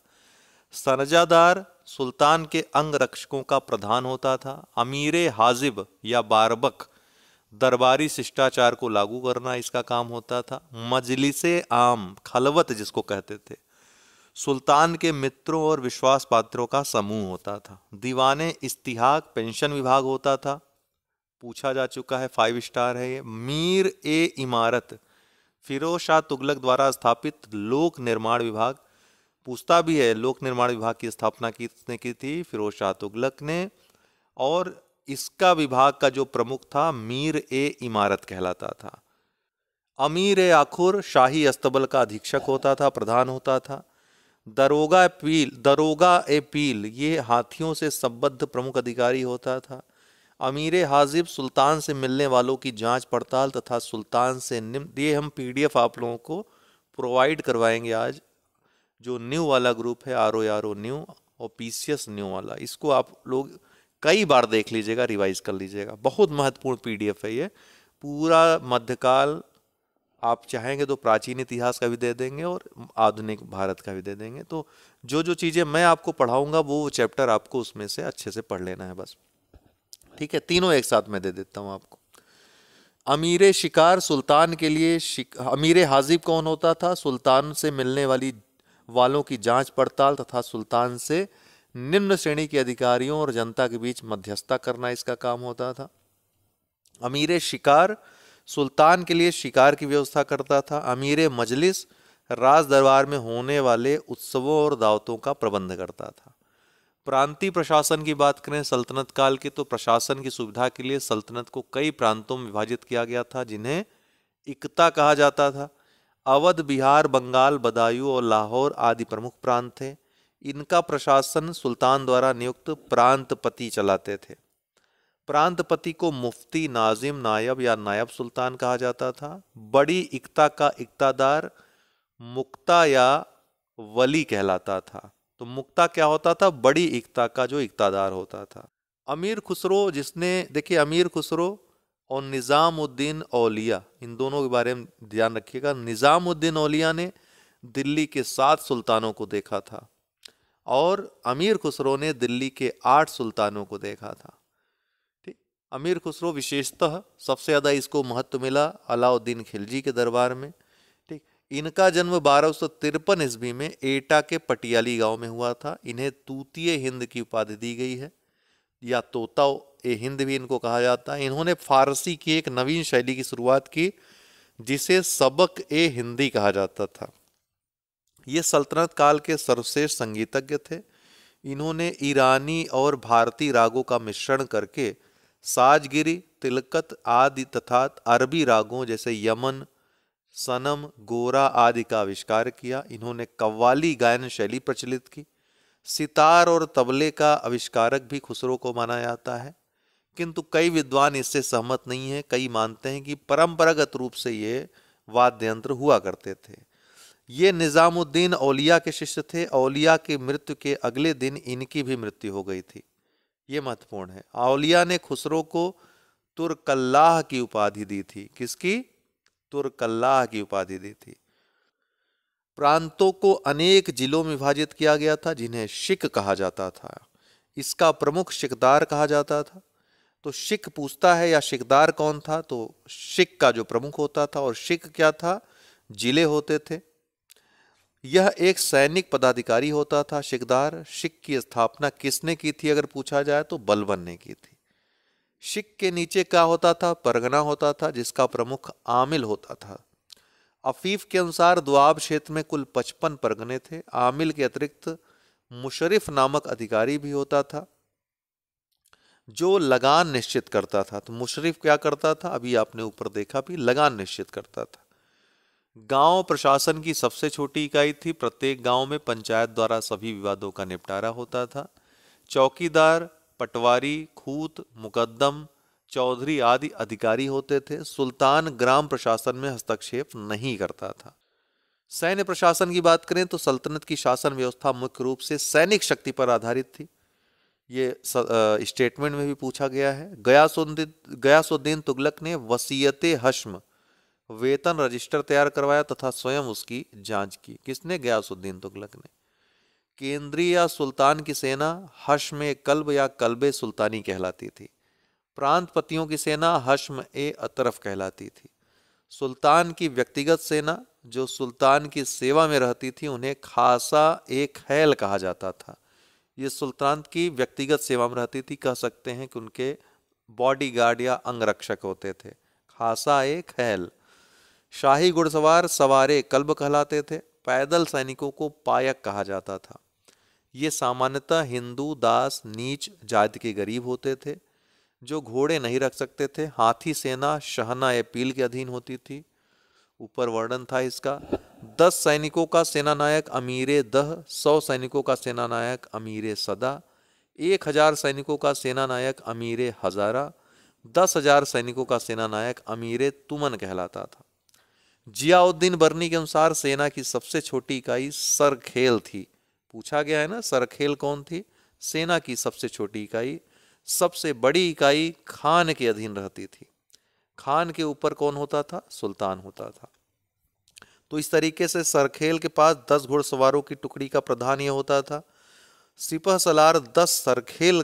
सनजादार सुल्तान के अंग रक्षकों का प्रधान होता था। अमीरे हाजिब या बारबक, दरबारी शिष्टाचार को लागू करना इसका काम होता था। मजलिसे आम, खलवत जिसको कहते थे, सुल्तान के मित्रों और विश्वास पात्रों का समूह होता था। दीवाने इस्तिहाक, पेंशन विभाग होता था, पूछा जा चुका है, 5 स्टार है ये। मीर ए इमारत, फिरोज शाह तुगलक द्वारा स्थापित लोक निर्माण विभाग, पूछता भी है लोक निर्माण विभाग की स्थापना किसने की थी? फिरोज शाह तुगलक ने। और इसका विभाग का जो प्रमुख था मीर ए इमारत कहलाता था। अमीर ए आखुर शाही अस्तबल का अधीक्षक होता था, प्रधान होता था। दरोगा ए पील ये हाथियों से संबद्ध प्रमुख अधिकारी होता था। अमीर हाजिब सुल्तान से मिलने वालों की जांच पड़ताल तथा सुल्तान से निम्न, ये हम PDF आप लोगों को प्रोवाइड करवाएंगे आज। जो न्यू वाला ग्रुप है, RO न्यू और PCS न्यू वाला, इसको आप लोग कई बार देख लीजिएगा, रिवाइज कर लीजिएगा। बहुत महत्वपूर्ण PDF है ये। पूरा मध्यकाल, आप चाहेंगे तो प्राचीन इतिहास का भी दे देंगे और आधुनिक भारत का भी दे देंगे। तो जो जो चीज़ें मैं आपको पढ़ाऊंगा वो चैप्टर आपको उसमें से अच्छे से पढ़ लेना है बस। ठीक है, तीनों एक साथ मैं दे देता हूं आपको। अमीर शिकार, सुल्तान के लिए अमीर हाजिब कौन होता था? सुल्तान से मिलने वालों की जांच पड़ताल तथा सुल्तान से निम्न श्रेणी के अधिकारियों और जनता के बीच मध्यस्थता करना इसका काम होता था। अमीर शिकार सुल्तान के लिए शिकार की व्यवस्था करता था। अमीर मजलिस राज दरबार में होने वाले उत्सवों और दावतों का प्रबंध करता था। प्रांतीय प्रशासन की बात करें सल्तनत काल के, तो प्रशासन की सुविधा के लिए सल्तनत को कई प्रांतों में विभाजित किया गया था जिन्हें इक्ता कहा जाता था। अवध, बिहार, बंगाल, बदायूं और लाहौर आदि प्रमुख प्रांत थे। इनका प्रशासन सुल्तान द्वारा नियुक्त प्रांतपति चलाते थे। प्रांतपति को मुफ्ती, नाजिम, नायब या नायब सुल्तान कहा जाता था। बड़ी इक्ता का इक्तादार मुक्ता या वली कहलाता था। तो मुक्ता क्या होता था? बड़ी इक्ता का जो इक्तादार होता था। अमीर खुसरो, जिसने, देखिए अमीर खुसरो और निज़ामुद्दीन औलिया, इन दोनों के बारे में ध्यान रखिएगा। निज़ामुद्दीन औलिया ने दिल्ली के 7 सुल्तानों को देखा था और अमीर खुसरो ने दिल्ली के 8 सुल्तानों को देखा था। ठीक, अमीर खुसरो विशेषतः सबसे ज़्यादा इसको महत्व मिला अलाउद्दीन खिलजी के दरबार में। ठीक, इनका जन्म 1253 ईस्वी में एटा के पटियाली गांव में हुआ था। इन्हें तूतिए हिंद की उपाधि दी गई है या तोता ए हिंद भी इनको कहा जाता है। इन्होंने फारसी की एक नवीन शैली की शुरुआत की जिसे सबक ए हिंदी कहा जाता था। ये सल्तनत काल के सर्वश्रेष्ठ संगीतज्ञ थे। इन्होंने ईरानी और भारतीय रागों का मिश्रण करके साजगिरी, तिलकत आदि तथा अरबी रागों जैसे यमन, सनम, गोरा आदि का आविष्कार किया। इन्होंने कव्वाली गायन शैली प्रचलित की। सितार और तबले का आविष्कारक भी खुसरो को माना जाता है, किंतु कई विद्वान इससे सहमत नहीं है। कई मानते हैं कि परंपरागत रूप से ये वाद्य यंत्र हुआ करते थे। ये निजामुद्दीन औलिया के शिष्य थे। औलिया की मृत्यु के अगले दिन इनकी भी मृत्यु हो गई थी। ये महत्वपूर्ण है। औलिया ने खुसरो को तुर्कल्लाह की उपाधि दी थी। किसकी? तुर्कल्लाह की उपाधि दी थी। प्रांतों को अनेक जिलों में विभाजित किया गया था जिन्हें शिक कहा जाता था। इसका प्रमुख शिकदार कहा जाता था। तो शिक पूछता है या शिकदार कौन था, तो शिक का जो प्रमुख होता था। और शिक क्या था? जिले होते थे। यह एक सैनिक पदाधिकारी होता था शिकदार। शिक की स्थापना किसने की थी अगर पूछा जाए तो बलबन ने की थी। शिक के नीचे क्या होता था? परगना होता था जिसका प्रमुख आमिल होता था। अफीफ के अनुसार दोआब क्षेत्र में कुल 55 परगने थे। आमिल के अतिरिक्त मुशरिफ नामक अधिकारी भी होता था जो लगान निश्चित करता था। तो मुशरिफ क्या करता था? अभी आपने ऊपर देखा भी, लगान निश्चित करता था। गांव प्रशासन की सबसे छोटी इकाई थी। प्रत्येक गांव में पंचायत द्वारा सभी विवादों का निपटारा होता था। चौकीदार, पटवारी, खूत, मुकद्दम, चौधरी आदि अधिकारी होते थे। सुल्तान ग्राम प्रशासन में हस्तक्षेप नहीं करता था। सैन्य प्रशासन की बात करें तो सल्तनत की शासन व्यवस्था मुख्य रूप से सैनिक शक्ति पर आधारित थी। ये स्टेटमेंट में भी पूछा गया है। गयासुद्दीन तुगलक ने वसीयते हश्म वेतन रजिस्टर तैयार करवाया तथा स्वयं उसकी जांच की। किसने? गयासुद्दीन तुगलक ने। केंद्रीय या सुल्तान की सेना हश्म कल्ब या कल्बे सुल्तानी कहलाती थी। प्रांतपतियों की सेना हश्म ए अतरफ कहलाती थी। सुल्तान की व्यक्तिगत सेना जो सुल्तान की सेवा में रहती थी उन्हें खासा ए खैल कहा जाता था। ये सुल्तान की व्यक्तिगत सेवा में रहती थी, कह सकते हैं कि उनके बॉडीगार्ड या अंगरक्षक होते थे। खासा ए खैल। शाही घुड़सवार सवारे कल्ब कहलाते थे। पैदल सैनिकों को पायक कहा जाता था। ये सामान्यतः हिंदू, दास, नीच जाति के गरीब होते थे जो घोड़े नहीं रख सकते थे। हाथी सेना शहना ए पील के अधीन होती थी। ऊपर वर्णन था इसका। 10 सैनिकों का सेनानायक अमीरे दह, 100 सैनिकों का सेनानायक अमीरे सदा, 1000 सैनिकों का सेनानायक अमीरे हजारा, 10,000 सैनिकों का सेनानायक अमीरे तुमन कहलाता था। जियाउद्दीन बर्नी के अनुसार सेना की सबसे छोटी इकाई सरखेल थी। पूछा गया है ना, सरखेल कौन थी? सेना की सबसे छोटी इकाई। सबसे बड़ी इकाई खान के अधीन रहती थी। खान के ऊपर कौन होता था? सुल्तान होता था। तो इस तरीके से सरखेल के पास 10 घुड़सवारों की टुकड़ी का प्रधान यह होता था। सिपह सलार 10 सरखेल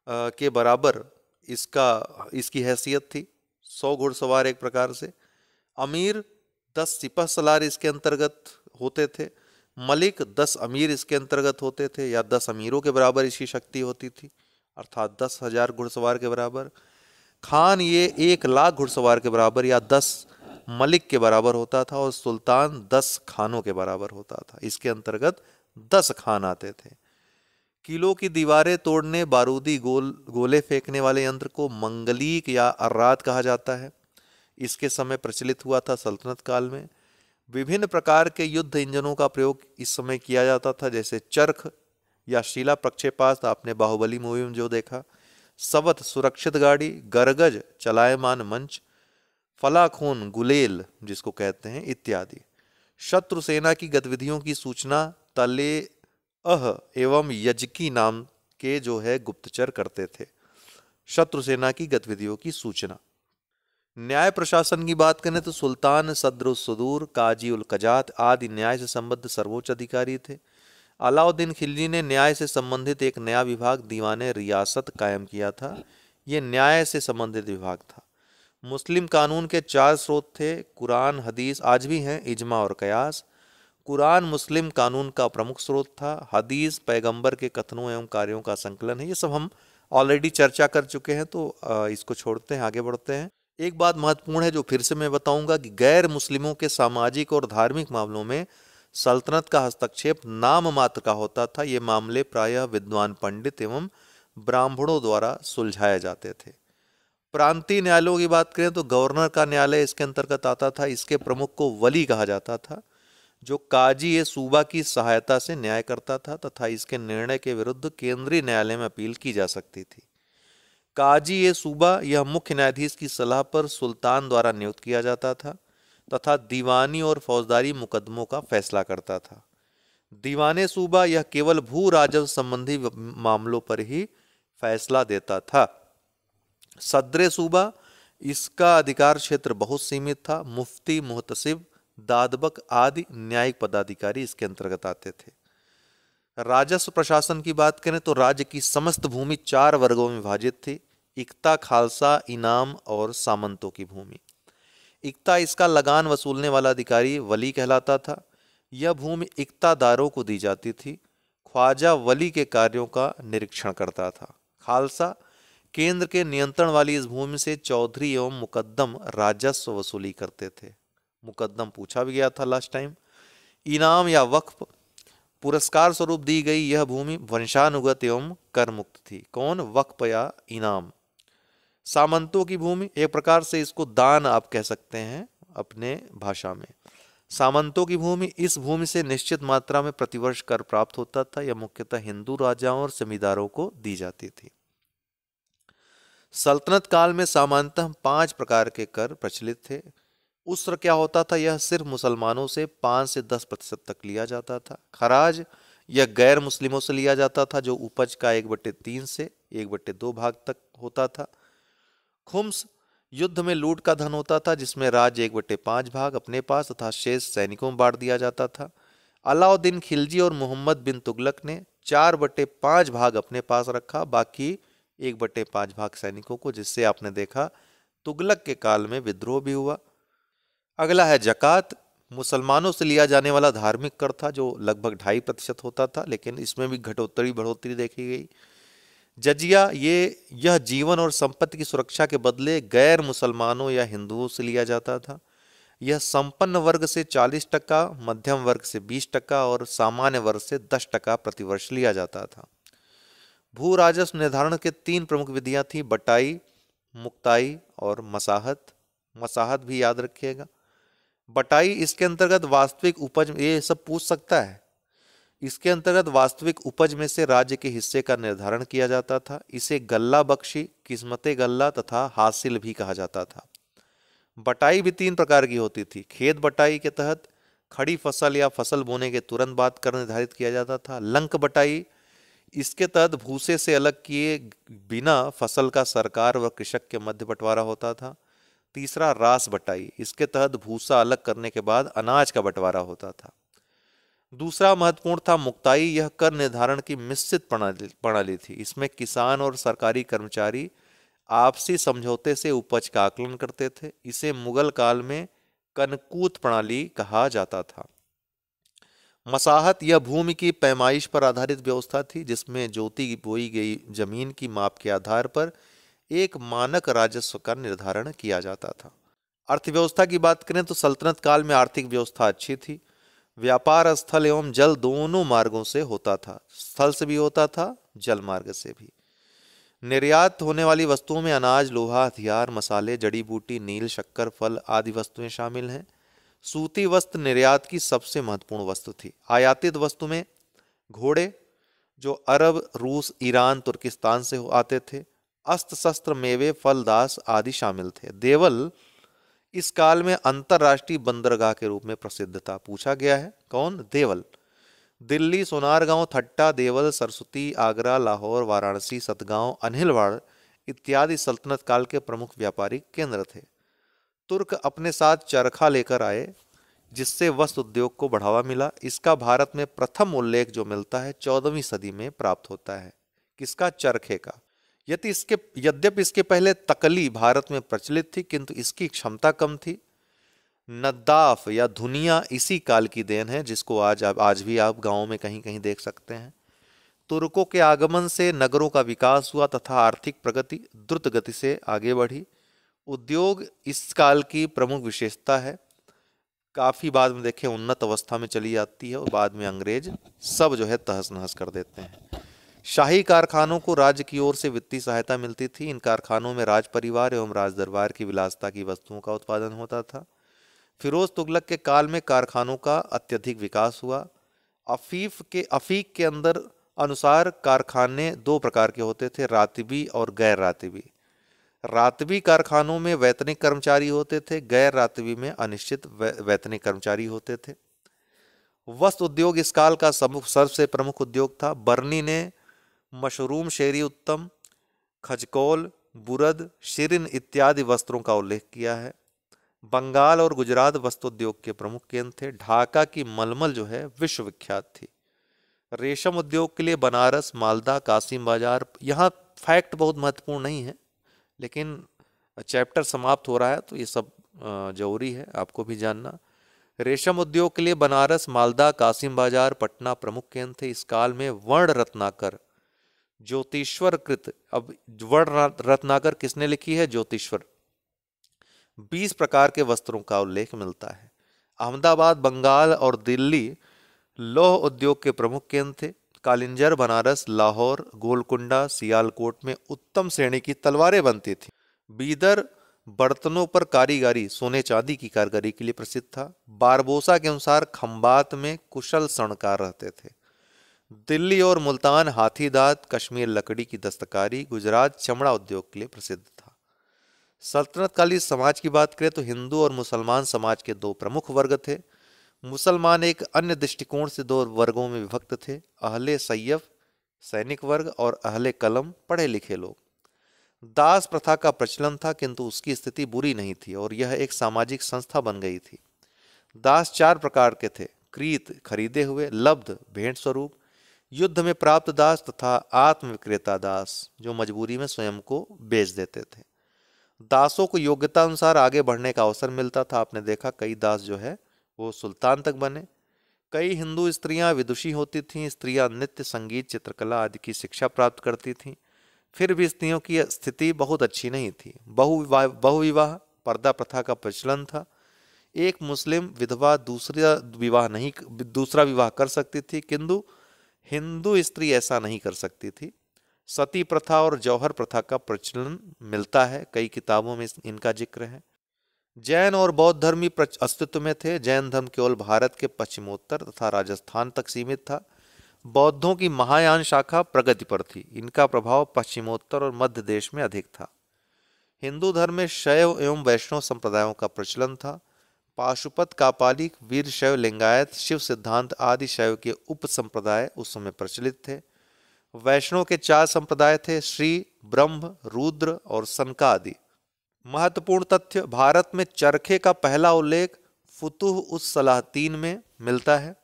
के बराबर इसकी हैसियत थी। 100 घुड़सवार एक प्रकार से। अमीर 10 सिपह सलार इसके अंतर्गत होते थे। मलिक 10 अमीर इसके अंतर्गत होते थे या 10 अमीरों के बराबर इसकी शक्ति होती थी, अर्थात 10,000 घुड़सवार के बराबर। खान ये 1,00,000 घुड़सवार के बराबर या 10 मलिक के बराबर होता था। और सुल्तान 10 खानों के बराबर होता था। इसके अंतर्गत 10 खान आते थे। किलों की दीवारें तोड़ने, बारूदी गोले फेंकने वाले यंत्र को मंगलीक या अर्रात कहा जाता है। इसके समय प्रचलित हुआ था सल्तनत काल में। विभिन्न प्रकार के युद्ध इंजनों का प्रयोग इस समय किया जाता था, जैसे चरख या शिला प्रक्षेपास्त्र, आपने बाहुबली मूवी में जो देखा। सवत सुरक्षित गाड़ी, गरगज चलायमान मंच, फलाखून गुलेल जिसको कहते हैं, इत्यादि। शत्रु सेना की गतिविधियों की सूचना तले एवं यजकी नाम के जो है गुप्तचर करते थे। शत्रु सेना की गतिविधियों की सूचना। न्याय प्रशासन की बात करें तो सुल्तान सद्रुस्सुदूर, काजी उल कजात आदि न्याय से संबद्ध सर्वोच्च अधिकारी थे। अलाउद्दीन खिलजी ने न्याय से संबंधित एक नया विभाग दीवाने रियासत कायम किया था। यह न्याय से संबंधित विभाग था। मुस्लिम कानून के 4 स्रोत थे, कुरान, हदीस, आज भी हैं, इजमा और कयास। कुरान मुस्लिम कानून का प्रमुख स्रोत था। हदीस पैगंबर के कथनों एवं कार्यों का संकलन है। ये सब हम ऑलरेडी चर्चा कर चुके हैं, तो इसको छोड़ते हैं, आगे बढ़ते हैं। एक बात महत्वपूर्ण है जो फिर से मैं बताऊंगा कि गैर मुस्लिमों के सामाजिक और धार्मिक मामलों में सल्तनत का हस्तक्षेप नाम मात्र का होता था। ये मामले प्रायः विद्वान पंडित एवं ब्राह्मणों द्वारा सुलझाए जाते थे। प्रांतीय न्यायालयों की बात करें तो गवर्नर का न्यायालय इसके अंतर्गत आता था। इसके प्रमुख को वली कहा जाता था, जो काजी ए सूबा की सहायता से न्याय करता था तथा इसके निर्णय के विरुद्ध केंद्रीय न्यायालय में अपील की जा सकती थी। काजी ए सूबा यह मुख्य न्यायाधीश की सलाह पर सुल्तान द्वारा नियुक्त किया जाता था। तथा दीवानी और फौजदारी मुकदमों का फैसला करता था। दीवाने सूबा यह केवल भू राजस्व संबंधी मामलों पर ही फैसला देता था। सदरे सूबा, इसका अधिकार क्षेत्र बहुत सीमित था। मुफ्ती, मुहतसिब, दादबक आदि न्यायिक पदाधिकारी इसके अंतर्गत आते थे। राजस्व प्रशासन की बात करें तो राज्य की समस्त भूमि 4 वर्गों में विभाजित थी। इक्ता, खालसा, इनाम और सामंतों की भूमि। इक्ता, इसका लगान वसूलने वाला अधिकारी वली कहलाता था। यह भूमि इक्तादारों को दी जाती थी। ख्वाजा वली के कार्यों का निरीक्षण करता था। खालसा, केंद्र के नियंत्रण वाली इस भूमि से चौधरी एवं मुकद्दम राजस्व वसूली करते थे। मुकद्दम पूछा भी गया था लास्ट टाइम। इनाम या वक्फ, पुरस्कार स्वरूप दी गई यह भूमि वंशानुगत एवं कर मुक्त थी। कौन? वक्फ या इनाम। सामंतों की भूमि, एक प्रकार से इसको दान आप कह सकते हैं अपने भाषा में। सामंतों की भूमि, इस भूमि से निश्चित मात्रा में प्रतिवर्ष कर प्राप्त होता था। यह मुख्यतः हिंदू राजाओं और जमींदारों को दी जाती थी। सल्तनत काल में सामान्यतः 5 प्रकार के कर प्रचलित थे। उस क्या होता था, यह सिर्फ मुसलमानों से 5 से 10% तक लिया जाता था। खराज, यह गैर मुस्लिमों से लिया जाता था, जो उपज का 1/3 से 1/2 भाग तक होता था। खुम्स, युद्ध में लूट का धन होता था, जिसमें राज्य 1/5 भाग अपने पास तथा शेष सैनिकों में बांट दिया जाता था। अलाउद्दीन खिलजी और मोहम्मद बिन तुगलक ने 4/5 भाग अपने पास रखा, बाकी 1/5 भाग सैनिकों को, जिससे आपने देखा तुगलक के काल में विद्रोह भी हुआ। अगला है जकात, मुसलमानों से लिया जाने वाला धार्मिक कर था, जो लगभग 2.5% होता था, लेकिन इसमें भी घटोत्तरी बढ़ोतरी देखी गई। जजिया, यह जीवन और संपत्ति की सुरक्षा के बदले गैर मुसलमानों या हिंदुओं से लिया जाता था। यह संपन्न वर्ग से 40%, मध्यम वर्ग से 20% और सामान्य वर्ग से 10% प्रतिवर्ष लिया जाता था। भू राजस्व निर्धारण के 3 प्रमुख विधियां थी, बटाई, मुक्ताई और मसाहत। मसाहत भी याद रखिएगा। बटाई, इसके अंतर्गत वास्तविक उपज, ये सब पूछ सकता है, इसके अंतर्गत वास्तविक उपज में से राज्य के हिस्से का निर्धारण किया जाता था। इसे गल्ला बख्शी, किस्मते गल्ला तथा हासिल भी कहा जाता था। बटाई भी 3 प्रकार की होती थी। खेत बटाई के तहत खड़ी फसल या फसल बोने के तुरंत बाद कर निर्धारित किया जाता था। लंक बटाई, इसके तहत भूसे से अलग किए बिना फसल का सरकार व कृषक के मध्य बंटवारा होता था। तीसरा रास बटाई, इसके तहत भूसा अलग करने के बाद अनाज का बंटवारा होता था। दूसरा महत्वपूर्ण था मुक्ताई, यह कर निर्धारण की मिश्रित प्रणाली थी। इसमें किसान और सरकारी कर्मचारी आपसी समझौते से उपज का आकलन करते थे। इसे मुगल काल में कनकूत प्रणाली कहा जाता था। मसाहत, यह भूमि की पैमाइश पर आधारित व्यवस्था थी, जिसमें जोती की बोई गई जमीन की माप के आधार पर एक मानक राजस्व का निर्धारण किया जाता था। अर्थव्यवस्था की बात करें तो सल्तनत काल में आर्थिक व्यवस्था अच्छी थी। व्यापार स्थल एवं जल दोनों मार्गों से होता था। स्थल से भी होता था, जल मार्ग से भी। निर्यात होने वाली वस्तुओं में अनाज, लोहा, हथियार, मसाले, जड़ी बूटी, नील, शक्कर, फल आदि वस्तुएं शामिल हैं। सूती वस्त्र निर्यात की सबसे महत्वपूर्ण वस्तु थी। आयातित वस्तु में घोड़े, जो अरब, रूस, ईरान, तुर्किस्तान से आते थे। अस्त्र शस्त्र, मेवे, फल, दास आदि शामिल थे। देवल इस काल में अंतरराष्ट्रीय बंदरगाह के रूप में प्रसिद्ध था। पूछा गया है, कौन? देवल। दिल्ली, सोनारगांव, थट्टा, देवल, सरस्वती, आगरा, लाहौर, वाराणसी, सतगांव, अनिलवाड़ इत्यादि सल्तनत काल के प्रमुख व्यापारिक केंद्र थे। तुर्क अपने साथ चरखा लेकर आए, जिससे वस्त्र उद्योग को बढ़ावा मिला। इसका भारत में प्रथम उल्लेख जो मिलता है 14वीं सदी में प्राप्त होता है। किसका? चरखे का। यद्यपि इसके पहले तकली भारत में प्रचलित थी, किंतु इसकी क्षमता कम थी। नद्दाफ या धुनिया इसी काल की देन है, जिसको आज भी आप गांवों में कहीं कहीं देख सकते हैं। तुर्कों के आगमन से नगरों का विकास हुआ तथा आर्थिक प्रगति द्रुत गति से आगे बढ़ी। उद्योग इस काल की प्रमुख विशेषता है। काफी बाद में देखें उन्नत अवस्था में चली जाती है और बाद में अंग्रेज सब जो है तहस नहस कर देते हैं। शाही कारखानों को राज्य की ओर से वित्तीय सहायता मिलती थी। इन कारखानों में राज परिवार एवं राज दरबार की विलासता की वस्तुओं का उत्पादन होता था। फिरोज तुगलक के काल में कारखानों का अत्यधिक विकास हुआ। अफीक के अंदर अनुसार कारखाने 2 प्रकार के होते थे, रातिबी और गैर रातिबी। रातवी कारखानों में वैतनिक कर्मचारी होते थे, गैर रातवी में अनिश्चित वैतनिक कर्मचारी होते थे। वस्त्र उद्योग इस काल का सबसे प्रमुख उद्योग था। बर्नी ने मशरूम, शेरी उत्तम, खजकौल, बुरद, शिरिन इत्यादि वस्त्रों का उल्लेख किया है। बंगाल और गुजरात वस्त्र उद्योग के प्रमुख केंद्र थे। ढाका की मलमल जो है विश्व विख्यात थी। रेशम उद्योग के लिए बनारस, मालदा, कासिम बाजार। यहाँ फैक्ट बहुत महत्वपूर्ण नहीं है, लेकिन चैप्टर समाप्त हो रहा है तो ये सब जरूरी है आपको भी जानना। रेशम उद्योग के लिए बनारस, मालदा, कासिम बाजार, पटना प्रमुख केंद्र थे। इस काल में वर्ण रत्नाकर, ज्योतिश्वर कृत, अब वर्ण रत्नाकर किसने लिखी है? ज्योतिश्वर। 20 प्रकार के वस्त्रों का उल्लेख मिलता है। अहमदाबाद, बंगाल और दिल्ली लौह उद्योग के प्रमुख केंद्र थे। कालिंजर, बनारस, लाहौर, गोलकुंडा, सियालकोट में उत्तम श्रेणी की तलवारें बनती थी। बीदर बर्तनों पर कारीगरी, सोने चांदी की कारीगरी के लिए प्रसिद्ध था। बारबोसा के अनुसार खंबात में कुशल स्वर्णकार रहते थे। दिल्ली और मुल्तान हाथी दांत, कश्मीर लकड़ी की दस्तकारी, गुजरात चमड़ा उद्योग के लिए प्रसिद्ध था। सल्तनत कालीन समाज की बात करें तो हिंदू और मुसलमान समाज के दो प्रमुख वर्ग थे। मुसलमान एक अन्य दृष्टिकोण से दो वर्गों में विभक्त थे। अहले सैयफ सैनिक वर्ग और अहले कलम पढ़े लिखे लोग। दास प्रथा का प्रचलन था, किंतु उसकी स्थिति बुरी नहीं थी और यह एक सामाजिक संस्था बन गई थी। दास 4 प्रकार के थे: क्रीत खरीदे हुए, लब्ध भेंट स्वरूप, युद्ध में प्राप्त दास तथा आत्म विक्रेता दास जो मजबूरी में स्वयं को बेच देते थे। दासों को योग्यता अनुसार आगे बढ़ने का अवसर मिलता था। आपने देखा कई दास जो है वो सुल्तान तक बने। कई हिंदू स्त्रियां विदुषी होती थीं। स्त्रियां नृत्य, संगीत, चित्रकला आदि की शिक्षा प्राप्त करती थीं। फिर भी स्त्रियों की स्थिति बहुत अच्छी नहीं थी। बहुविवाह पर्दा प्रथा का प्रचलन था। एक मुस्लिम विधवा दूसरा विवाह कर सकती थी, किंतु हिंदू स्त्री ऐसा नहीं कर सकती थी। सती प्रथा और जौहर प्रथा का प्रचलन मिलता है, कई किताबों में इनका जिक्र है। जैन और बौद्ध धर्म भी अस्तित्व में थे। जैन धर्म केवल भारत के पश्चिमोत्तर तथा राजस्थान तक सीमित था। बौद्धों की महायान शाखा प्रगति पर थी। इनका प्रभाव पश्चिमोत्तर और मध्य देश में अधिक था। हिंदू धर्म में शैव एवं वैष्णव संप्रदायों का प्रचलन था। पाशुपत, कापालिक, वीर शैव, लिंगायत, शिव सिद्धांत आदि शैव के उप संप्रदाय उस समय प्रचलित थे। वैष्णव के 4 संप्रदाय थे: श्री, ब्रह्म, रुद्र और सनकादि। महत्वपूर्ण तथ्य: भारत में चरखे का पहला उल्लेख फुतुह उस सलातीन में मिलता है।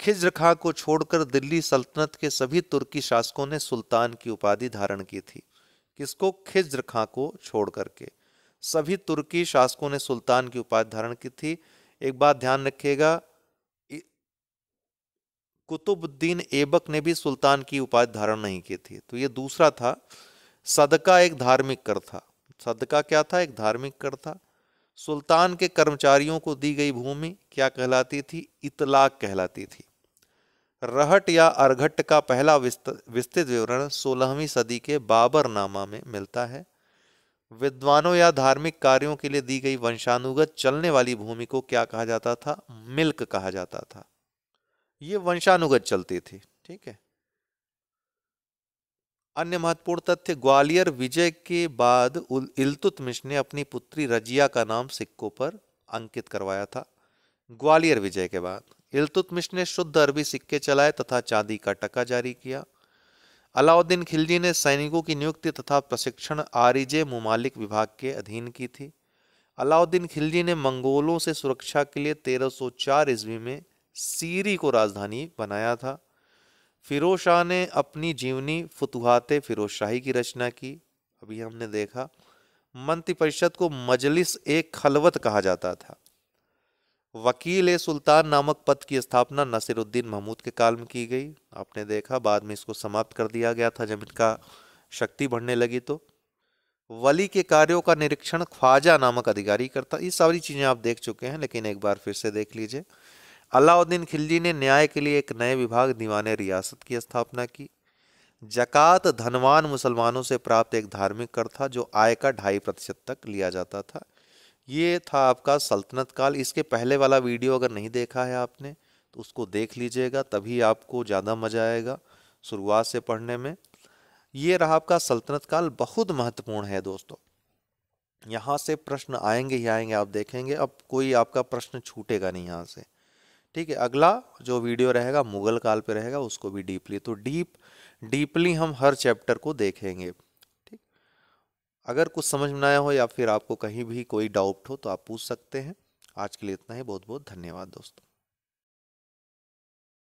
खिज्र खां को छोड़कर दिल्ली सल्तनत के सभी तुर्की शासकों ने सुल्तान की उपाधि धारण की थी। किसको? खिज्र खां को छोड़ करके सभी तुर्की शासकों ने सुल्तान की उपाधि धारण की थी। एक बात ध्यान रखिएगा, कुतुबुद्दीन ऐबक ने भी सुल्तान की उपाधि धारण नहीं की थी। तो ये दूसरा था। सदका एक धार्मिक कर था। सदका क्या था? एक धार्मिक कर था। सुल्तान के कर्मचारियों को दी गई भूमि क्या कहलाती थी? इतलाक कहलाती थी। रहट या अरघट का पहला विस्तृत विवरण 16वीं सदी के बाबरनामा में मिलता है। विद्वानों या धार्मिक कार्यों के लिए दी गई वंशानुगत चलने वाली भूमि को क्या कहा जाता था? मिल्क कहा जाता था। ये वंशानुगत चलती थी। ठीक है। अन्य महत्वपूर्ण तथ्य: ग्वालियर विजय के बाद इल्तुतमिश ने अपनी पुत्री रजिया का नाम सिक्कों पर अंकित करवाया था। ग्वालियर विजय के बाद इल्तुतमिश ने शुद्ध अरबी सिक्के चलाए तथा चांदी का टका जारी किया। अलाउद्दीन खिलजी ने सैनिकों की नियुक्ति तथा प्रशिक्षण आरिजे मुमालिक विभाग के अधीन की थी। अलाउद्दीन खिलजी ने मंगोलों से सुरक्षा के लिए 1304 ईस्वी में सीरी को राजधानी बनाया था। फिरोज शाह ने अपनी जीवनी फुतुहाते फिरोज शाही की रचना की। अभी हमने देखा। मंत्रिपरिषद को मजलिस ए खलवत कहा जाता था। वकील ए सुल्तान नामक पद की स्थापना नसीरुद्दीन महमूद के काल में की गई। आपने देखा बाद में इसको समाप्त कर दिया गया था जब इनका शक्ति बढ़ने लगी। तो वली के कार्यों का निरीक्षण ख्वाजा नामक अधिकारी करता। ये सारी चीजें आप देख चुके हैं, लेकिन एक बार फिर से देख लीजिए। अलाउद्दीन खिलजी ने न्याय के लिए एक नए विभाग दीवाने रियासत की स्थापना की। जकात धनवान मुसलमानों से प्राप्त एक धार्मिक कर था जो आय का 2.5% तक लिया जाता था। ये था आपका सल्तनत काल। इसके पहले वाला वीडियो अगर नहीं देखा है आपने तो उसको देख लीजिएगा, तभी आपको ज़्यादा मजा आएगा शुरुआत से पढ़ने में। ये रहा आपका सल्तनत काल, बहुत महत्वपूर्ण है दोस्तों। यहाँ से प्रश्न आएंगे ही आएंगे, आप देखेंगे अब कोई आपका प्रश्न छूटेगा नहीं यहाँ से। ठीक है, अगला जो वीडियो रहेगा मुगल काल पे रहेगा, उसको भी डीपली, तो डीपली हम हर चैप्टर को देखेंगे। ठीक, अगर कुछ समझ में आया हो या फिर आपको कहीं भी कोई डाउट हो तो आप पूछ सकते हैं। आज के लिए इतना ही, बहुत बहुत धन्यवाद दोस्तों।